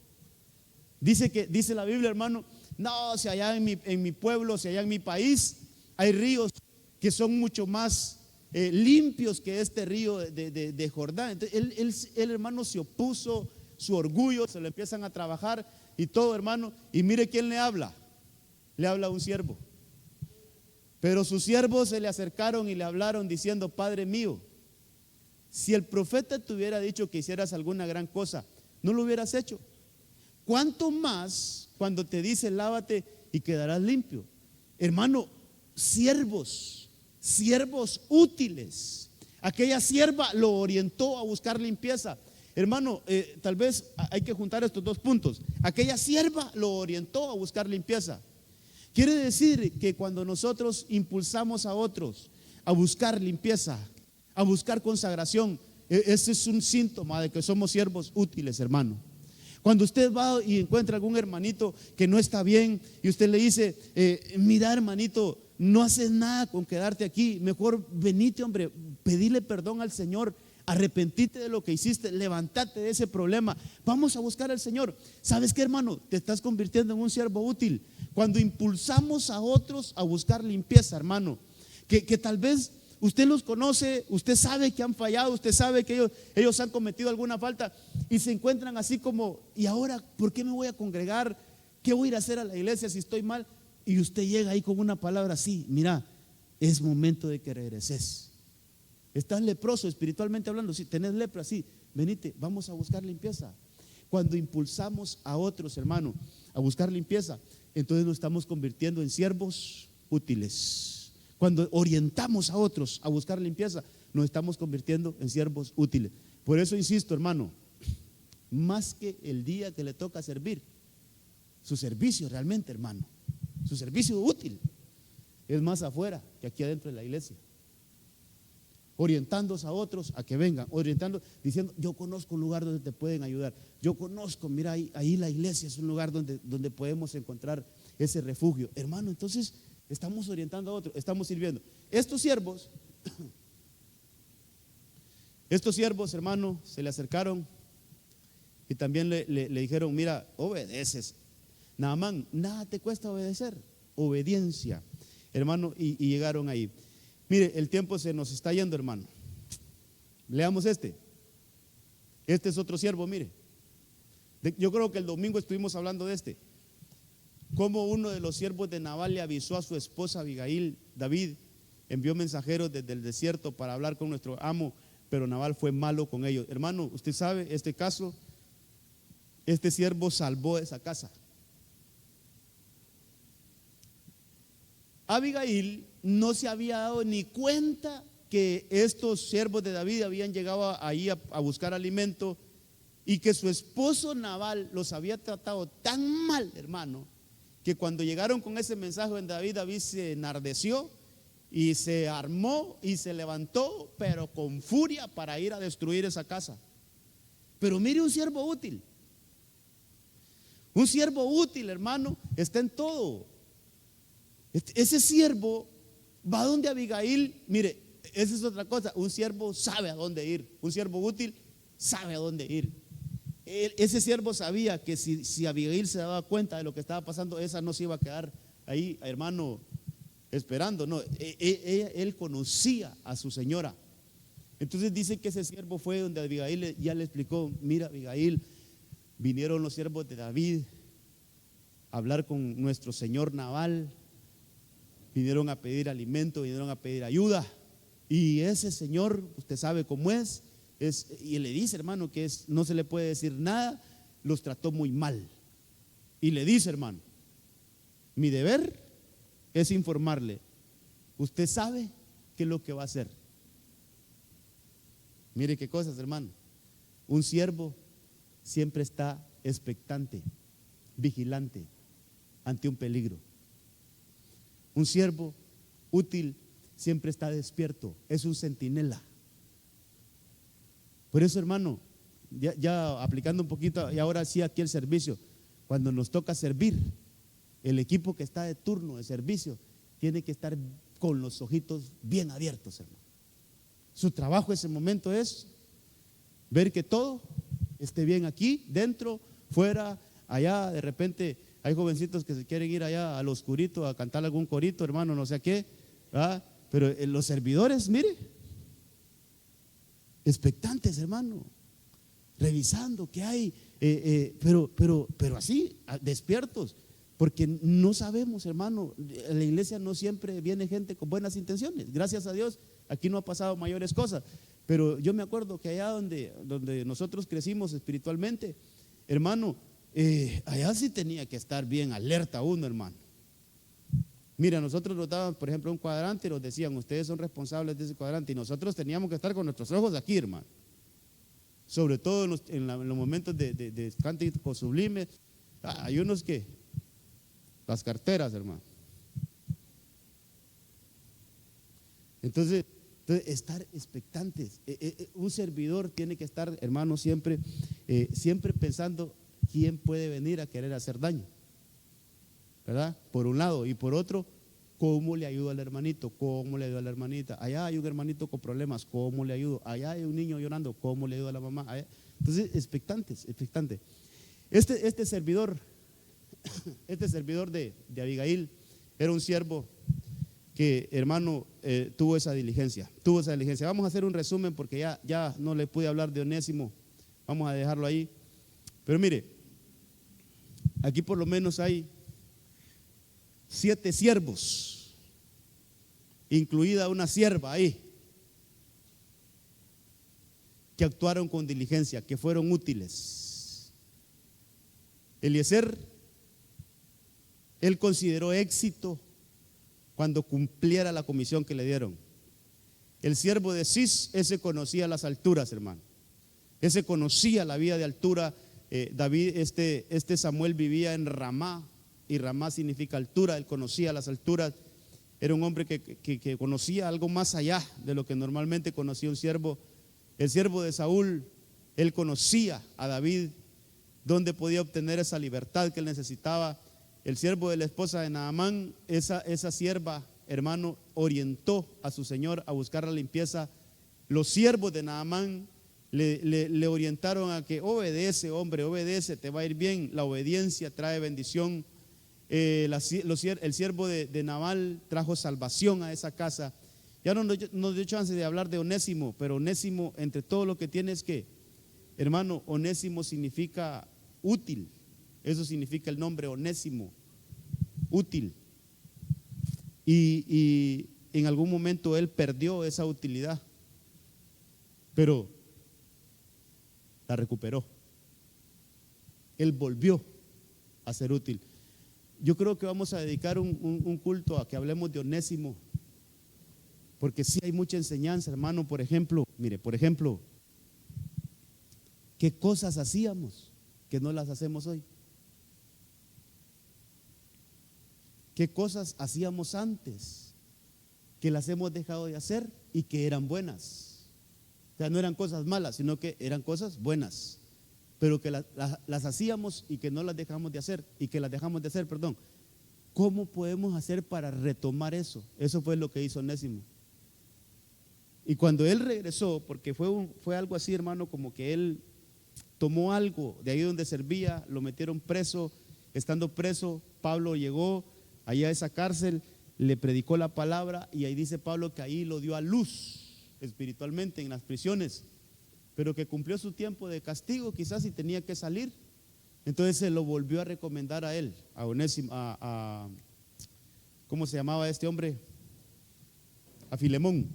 Dice la Biblia, hermano, no, si allá en mi pueblo, si allá en mi país hay ríos que son mucho más limpios que este río de Jordán. Entonces él, hermano, se opuso, su orgullo, se lo empiezan a trabajar y todo, hermano. Y mire quién le habla a un siervo. Pero sus siervos se le acercaron y le hablaron diciendo: Padre mío, si el profeta te hubiera dicho que hicieras alguna gran cosa, no lo hubieras hecho. ¿Cuánto más cuando te dice lávate y quedarás limpio? Hermano, siervos útiles. Aquella sierva lo orientó a buscar limpieza. Hermano, tal vez hay que juntar estos 2 puntos. Aquella sierva lo orientó a buscar limpieza. Quiere decir que cuando nosotros impulsamos a otros a buscar limpieza, a buscar consagración, ese es un síntoma de que somos siervos útiles, hermano. Cuando usted va y encuentra algún hermanito que no está bien y usted le dice: mira, hermanito, no haces nada con quedarte aquí, mejor venite, hombre, pedile perdón al Señor, arrepentite de lo que hiciste, levantate de ese problema, vamos a buscar al Señor. ¿Sabes qué, hermano? Te estás convirtiendo en un siervo útil cuando impulsamos a otros a buscar limpieza, hermano, que tal vez usted los conoce, usted sabe que han fallado, usted sabe que ellos han cometido alguna falta y se encuentran así como: ¿y ahora por qué me voy a congregar? ¿Qué voy a ir a hacer a la iglesia si estoy mal? Y usted llega ahí con una palabra así: mira, es momento de que regreses. Estás leproso espiritualmente hablando, si tenés lepra, sí, venite, vamos a buscar limpieza. Cuando impulsamos a otros, hermano, a buscar limpieza, entonces nos estamos convirtiendo en siervos útiles. Cuando orientamos a otros a buscar limpieza, nos estamos convirtiendo en siervos útiles. Por eso insisto, hermano, más que el día que le toca servir, su servicio realmente, hermano, su servicio útil es más afuera que aquí adentro de la iglesia. Orientándose a otros a que vengan, diciendo: yo conozco un lugar donde te pueden ayudar, yo conozco, mira, ahí la iglesia es un lugar donde podemos encontrar ese refugio. Hermano, entonces estamos orientando a otros, estamos sirviendo. Estos siervos, hermano, se le acercaron y también le dijeron: mira, obedeces. Naamán, nada te cuesta obedecer, obediencia, hermano, y llegaron ahí. Mire, el tiempo se nos está yendo, hermano. Leamos este es otro siervo, mire. Yo creo que el domingo estuvimos hablando de cómo uno de los siervos de Nabal le avisó a su esposa Abigail: David envió mensajeros desde el desierto para hablar con nuestro amo, pero Nabal fue malo con ellos. Hermano, usted sabe este caso. Este siervo salvó esa casa. Abigail no se había dado ni cuenta que estos siervos de David habían llegado ahí a buscar alimento y que su esposo Nabal los había tratado tan mal, hermano, que cuando llegaron con ese mensaje en David se enardeció y se armó y se levantó, pero con furia, para ir a destruir esa casa. Pero mire, un siervo útil. Un siervo útil, hermano, está en todo. Ese siervo va donde Abigail. Mire, esa es otra cosa. Un siervo sabe a dónde ir. Un siervo útil sabe a dónde ir. Ese siervo sabía que si Abigail se daba cuenta de lo que estaba pasando, esa no se iba a quedar ahí, hermano, esperando. No, él conocía a su señora. Entonces dice que ese siervo fue donde Abigail ya le explicó: mira, Abigail, vinieron los siervos de David a hablar con nuestro señor Nabal. Vinieron a pedir alimento, vinieron a pedir ayuda. Y ese señor, usted sabe cómo es, y le dice, hermano, que no se le puede decir nada, los trató muy mal. Y le dice, hermano, mi deber es informarle, usted sabe qué es lo que va a hacer. Mire qué cosas, hermano. Un siervo siempre está expectante, vigilante ante un peligro. Un siervo útil siempre está despierto, es un centinela. Por eso, hermano, ya aplicando un poquito, y ahora sí aquí el servicio, cuando nos toca servir, el equipo que está de turno de servicio tiene que estar con los ojitos bien abiertos, hermano. Su trabajo ese momento es ver que todo esté bien aquí, dentro, fuera, allá. De repente hay jovencitos que se quieren ir allá al oscurito a cantar algún corito, hermano, no sé qué, ¿verdad? Pero los servidores, mire, expectantes, hermano, revisando qué hay, pero así, despiertos, porque no sabemos, hermano. En la iglesia no siempre viene gente con buenas intenciones. Gracias a Dios, aquí no ha pasado mayores cosas. Pero yo me acuerdo que allá donde nosotros crecimos espiritualmente, hermano, allá sí tenía que estar bien alerta uno, hermano. Mira, nosotros nos daban, por ejemplo, un cuadrante y nos decían, ustedes son responsables de ese cuadrante, y nosotros teníamos que estar con nuestros ojos aquí, hermano. Sobre todo en los momentos de cántico sublime. Hay unos que, las carteras, hermano. Entonces estar expectantes. Un servidor tiene que estar, hermano, siempre pensando quién puede venir a querer hacer daño, ¿verdad? Por un lado, y por otro, ¿cómo le ayudo al hermanito? ¿Cómo le ayudo a la hermanita? Allá hay un hermanito con problemas, ¿cómo le ayudo? Allá hay un niño llorando, ¿cómo le ayudo a la mamá? Entonces, expectantes. Este servidor de Abigail era un siervo que, hermano, tuvo esa diligencia. Vamos a hacer un resumen porque ya no le pude hablar de Onésimo, vamos a dejarlo ahí. Pero mire, aquí por lo menos hay 7 siervos, incluida una sierva ahí, que actuaron con diligencia, que fueron útiles. Eliezer, él consideró éxito cuando cumpliera la comisión que le dieron. El siervo de Cis, ese conocía las alturas, hermano. Ese conocía la vida de altura. David, este Samuel vivía en Ramá, y Ramá significa altura. Él conocía las alturas. Era un hombre que conocía algo más allá de lo que normalmente conocía un siervo. El siervo de Saúl, él conocía a David, dónde podía obtener esa libertad que él necesitaba. El siervo de la esposa de Naamán, esa sierva, hermano, orientó a su señor a buscar la limpieza. Los siervos de Naamán le orientaron a que obedece, hombre, obedece, te va a ir bien. La obediencia trae bendición. El siervo de Nabal trajo salvación a esa casa. Ya no nos dio chance de hablar de Onésimo, pero Onésimo, entre todo lo que tiene, es que, hermano, Onésimo significa útil. Eso significa el nombre Onésimo, útil. Y en algún momento él perdió esa utilidad, pero la recuperó. Él volvió a ser útil. Yo creo que vamos a dedicar un culto a que hablemos de Onésimo, porque sí hay mucha enseñanza, hermano. Por ejemplo, ¿qué cosas hacíamos que no las hacemos hoy? ¿Qué cosas hacíamos antes que las hemos dejado de hacer y que eran buenas? O sea, no eran cosas malas, sino que eran cosas buenas, pero que las hacíamos y que no las dejamos de hacer, perdón. ¿Cómo podemos hacer para retomar eso? Eso fue lo que hizo Onésimo. Y cuando él regresó, porque fue algo así, hermano, como que él tomó algo de ahí donde servía, lo metieron preso. Estando preso, Pablo llegó allá a esa cárcel, le predicó la palabra, y ahí dice Pablo que ahí lo dio a luz espiritualmente en las prisiones, pero que cumplió su tiempo de castigo, quizás, y tenía que salir. Entonces se lo volvió a recomendar a él, a Onésimo, ¿cómo se llamaba este hombre? A Filemón.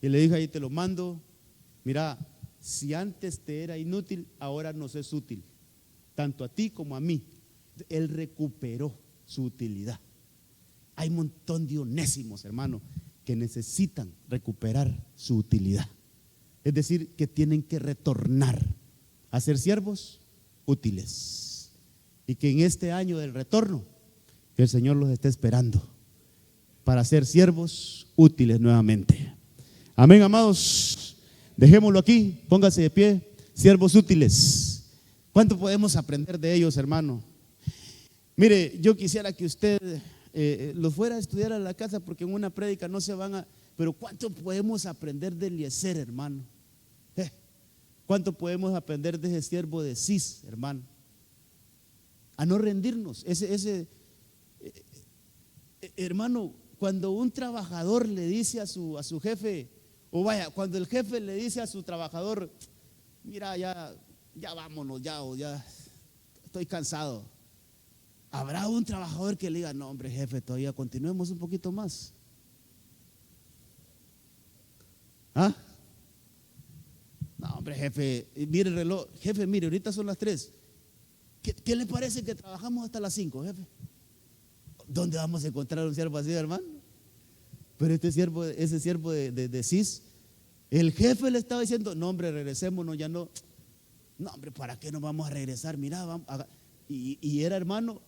Y le dijo: ahí te lo mando, mira, si antes te era inútil, ahora nos es útil, tanto a ti como a mí. Él recuperó su utilidad. hay un montón de onésimos, hermano, que necesitan recuperar su utilidad. Es decir, que tienen que retornar a ser siervos útiles. Y que en este año del retorno, que el Señor los esté esperando para ser siervos útiles nuevamente. Amén, amados. Dejémoslo aquí, póngase de pie. Siervos útiles. ¿Cuánto podemos aprender de ellos, hermano? Mire, yo quisiera que usted los fuera a estudiar a la casa, porque en una prédica no se van a... Pero ¿cuánto podemos aprender de Eliezer, hermano? ¿Cuánto podemos aprender de ese siervo de Cis, hermano? A no rendirnos. Hermano, cuando un trabajador le dice a su jefe, o vaya, cuando el jefe le dice a su trabajador, mira, ya vámonos, ya estoy cansado. ¿Habrá un trabajador que le diga, no hombre jefe, todavía continuemos un poquito más? ¿Ah? No hombre jefe, mire el reloj, jefe, mire, ahorita son las 3. ¿Qué le parece que trabajamos hasta las 5, jefe? ¿Dónde vamos a encontrar un siervo así, hermano? Pero ese siervo de Cis, el jefe le estaba diciendo, no hombre, regresémonos, ya no. No hombre, ¿para qué nos vamos a regresar? Mira, vamos y era, hermano,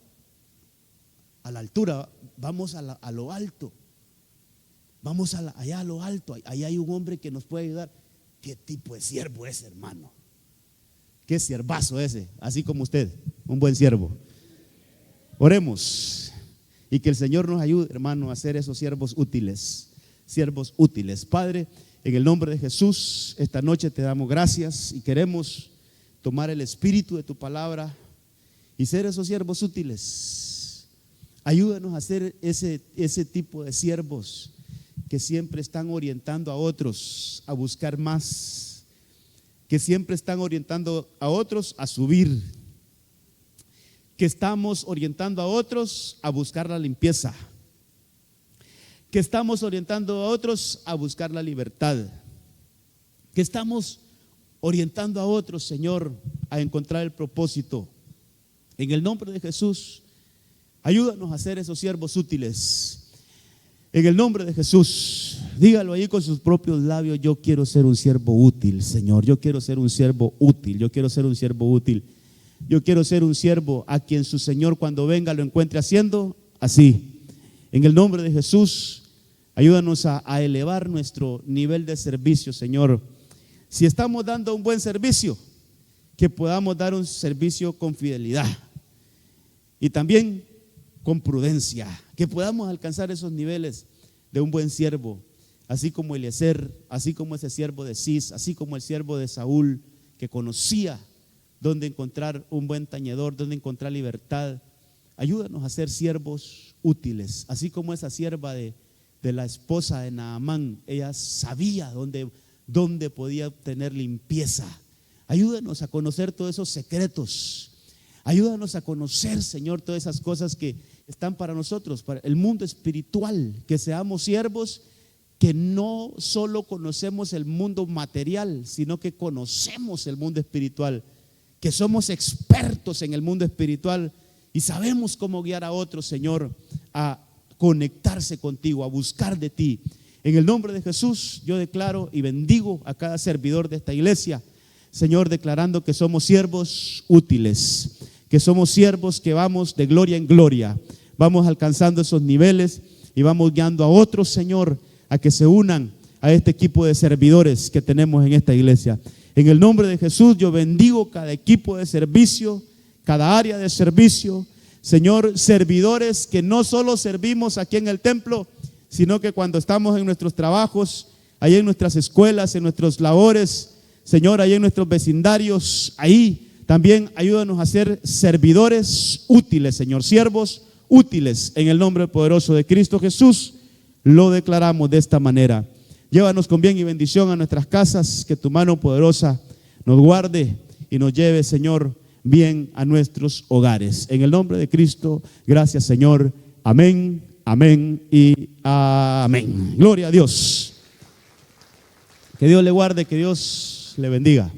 a la altura, vamos a lo alto. Vamos allá a lo alto, ahí hay un hombre que nos puede ayudar. ¿Qué tipo de siervo es, hermano? ¿Qué siervazo ese? Así como usted, un buen siervo. Oremos y que el Señor nos ayude, hermano, a ser esos siervos útiles. Siervos útiles. Padre, en el nombre de Jesús, esta noche te damos gracias y queremos tomar el espíritu de tu palabra y ser esos siervos útiles. Ayúdanos a ser ese tipo de siervos que siempre están orientando a otros a buscar más, que siempre están orientando a otros a subir, que estamos orientando a otros a buscar la limpieza, que estamos orientando a otros a buscar la libertad, que estamos orientando a otros, Señor, a encontrar el propósito. En el nombre de Jesús, ayúdanos a ser esos siervos útiles. En el nombre de Jesús, dígalo ahí con sus propios labios: yo quiero ser un siervo útil, Señor. Yo quiero ser un siervo útil. Yo quiero ser un siervo útil. Yo quiero ser un siervo a quien su Señor cuando venga lo encuentre haciendo así. En el nombre de Jesús, ayúdanos a elevar nuestro nivel de servicio, Señor. Si estamos dando un buen servicio, que podamos dar un servicio con fidelidad y también con prudencia, que podamos alcanzar esos niveles de un buen siervo, así como Eliezer, así como ese siervo de Cis, así como el siervo de Saúl, que conocía dónde encontrar un buen tañedor, dónde encontrar libertad. Ayúdanos a ser siervos útiles, así como esa sierva de la esposa de Naamán, ella sabía dónde podía obtener limpieza. Ayúdanos a conocer todos esos secretos. Ayúdanos a conocer, Señor, todas esas cosas que están para nosotros, para el mundo espiritual, que seamos siervos que no solo conocemos el mundo material, sino que conocemos el mundo espiritual, que somos expertos en el mundo espiritual y sabemos cómo guiar a otros, Señor, a conectarse contigo, a buscar de ti. En el nombre de Jesús, yo declaro y bendigo a cada servidor de esta iglesia, Señor, declarando que somos siervos útiles, que somos siervos que vamos de gloria en gloria, vamos alcanzando esos niveles y vamos guiando a otros, Señor, a que se unan a este equipo de servidores que tenemos en esta iglesia. En el nombre de Jesús, yo bendigo cada equipo de servicio, cada área de servicio, Señor, servidores que no solo servimos aquí en el templo, sino que cuando estamos en nuestros trabajos, ahí en nuestras escuelas, en nuestros labores, Señor, ahí en nuestros vecindarios, ahí también ayúdanos a ser servidores útiles, Señor, siervos útiles. En el nombre poderoso de Cristo Jesús, lo declaramos de esta manera. Llévanos con bien y bendición a nuestras casas, que tu mano poderosa nos guarde y nos lleve, Señor, bien a nuestros hogares. En el nombre de Cristo, gracias, Señor. Amén, amén y amén. Gloria a Dios. Que Dios le guarde, que Dios le bendiga.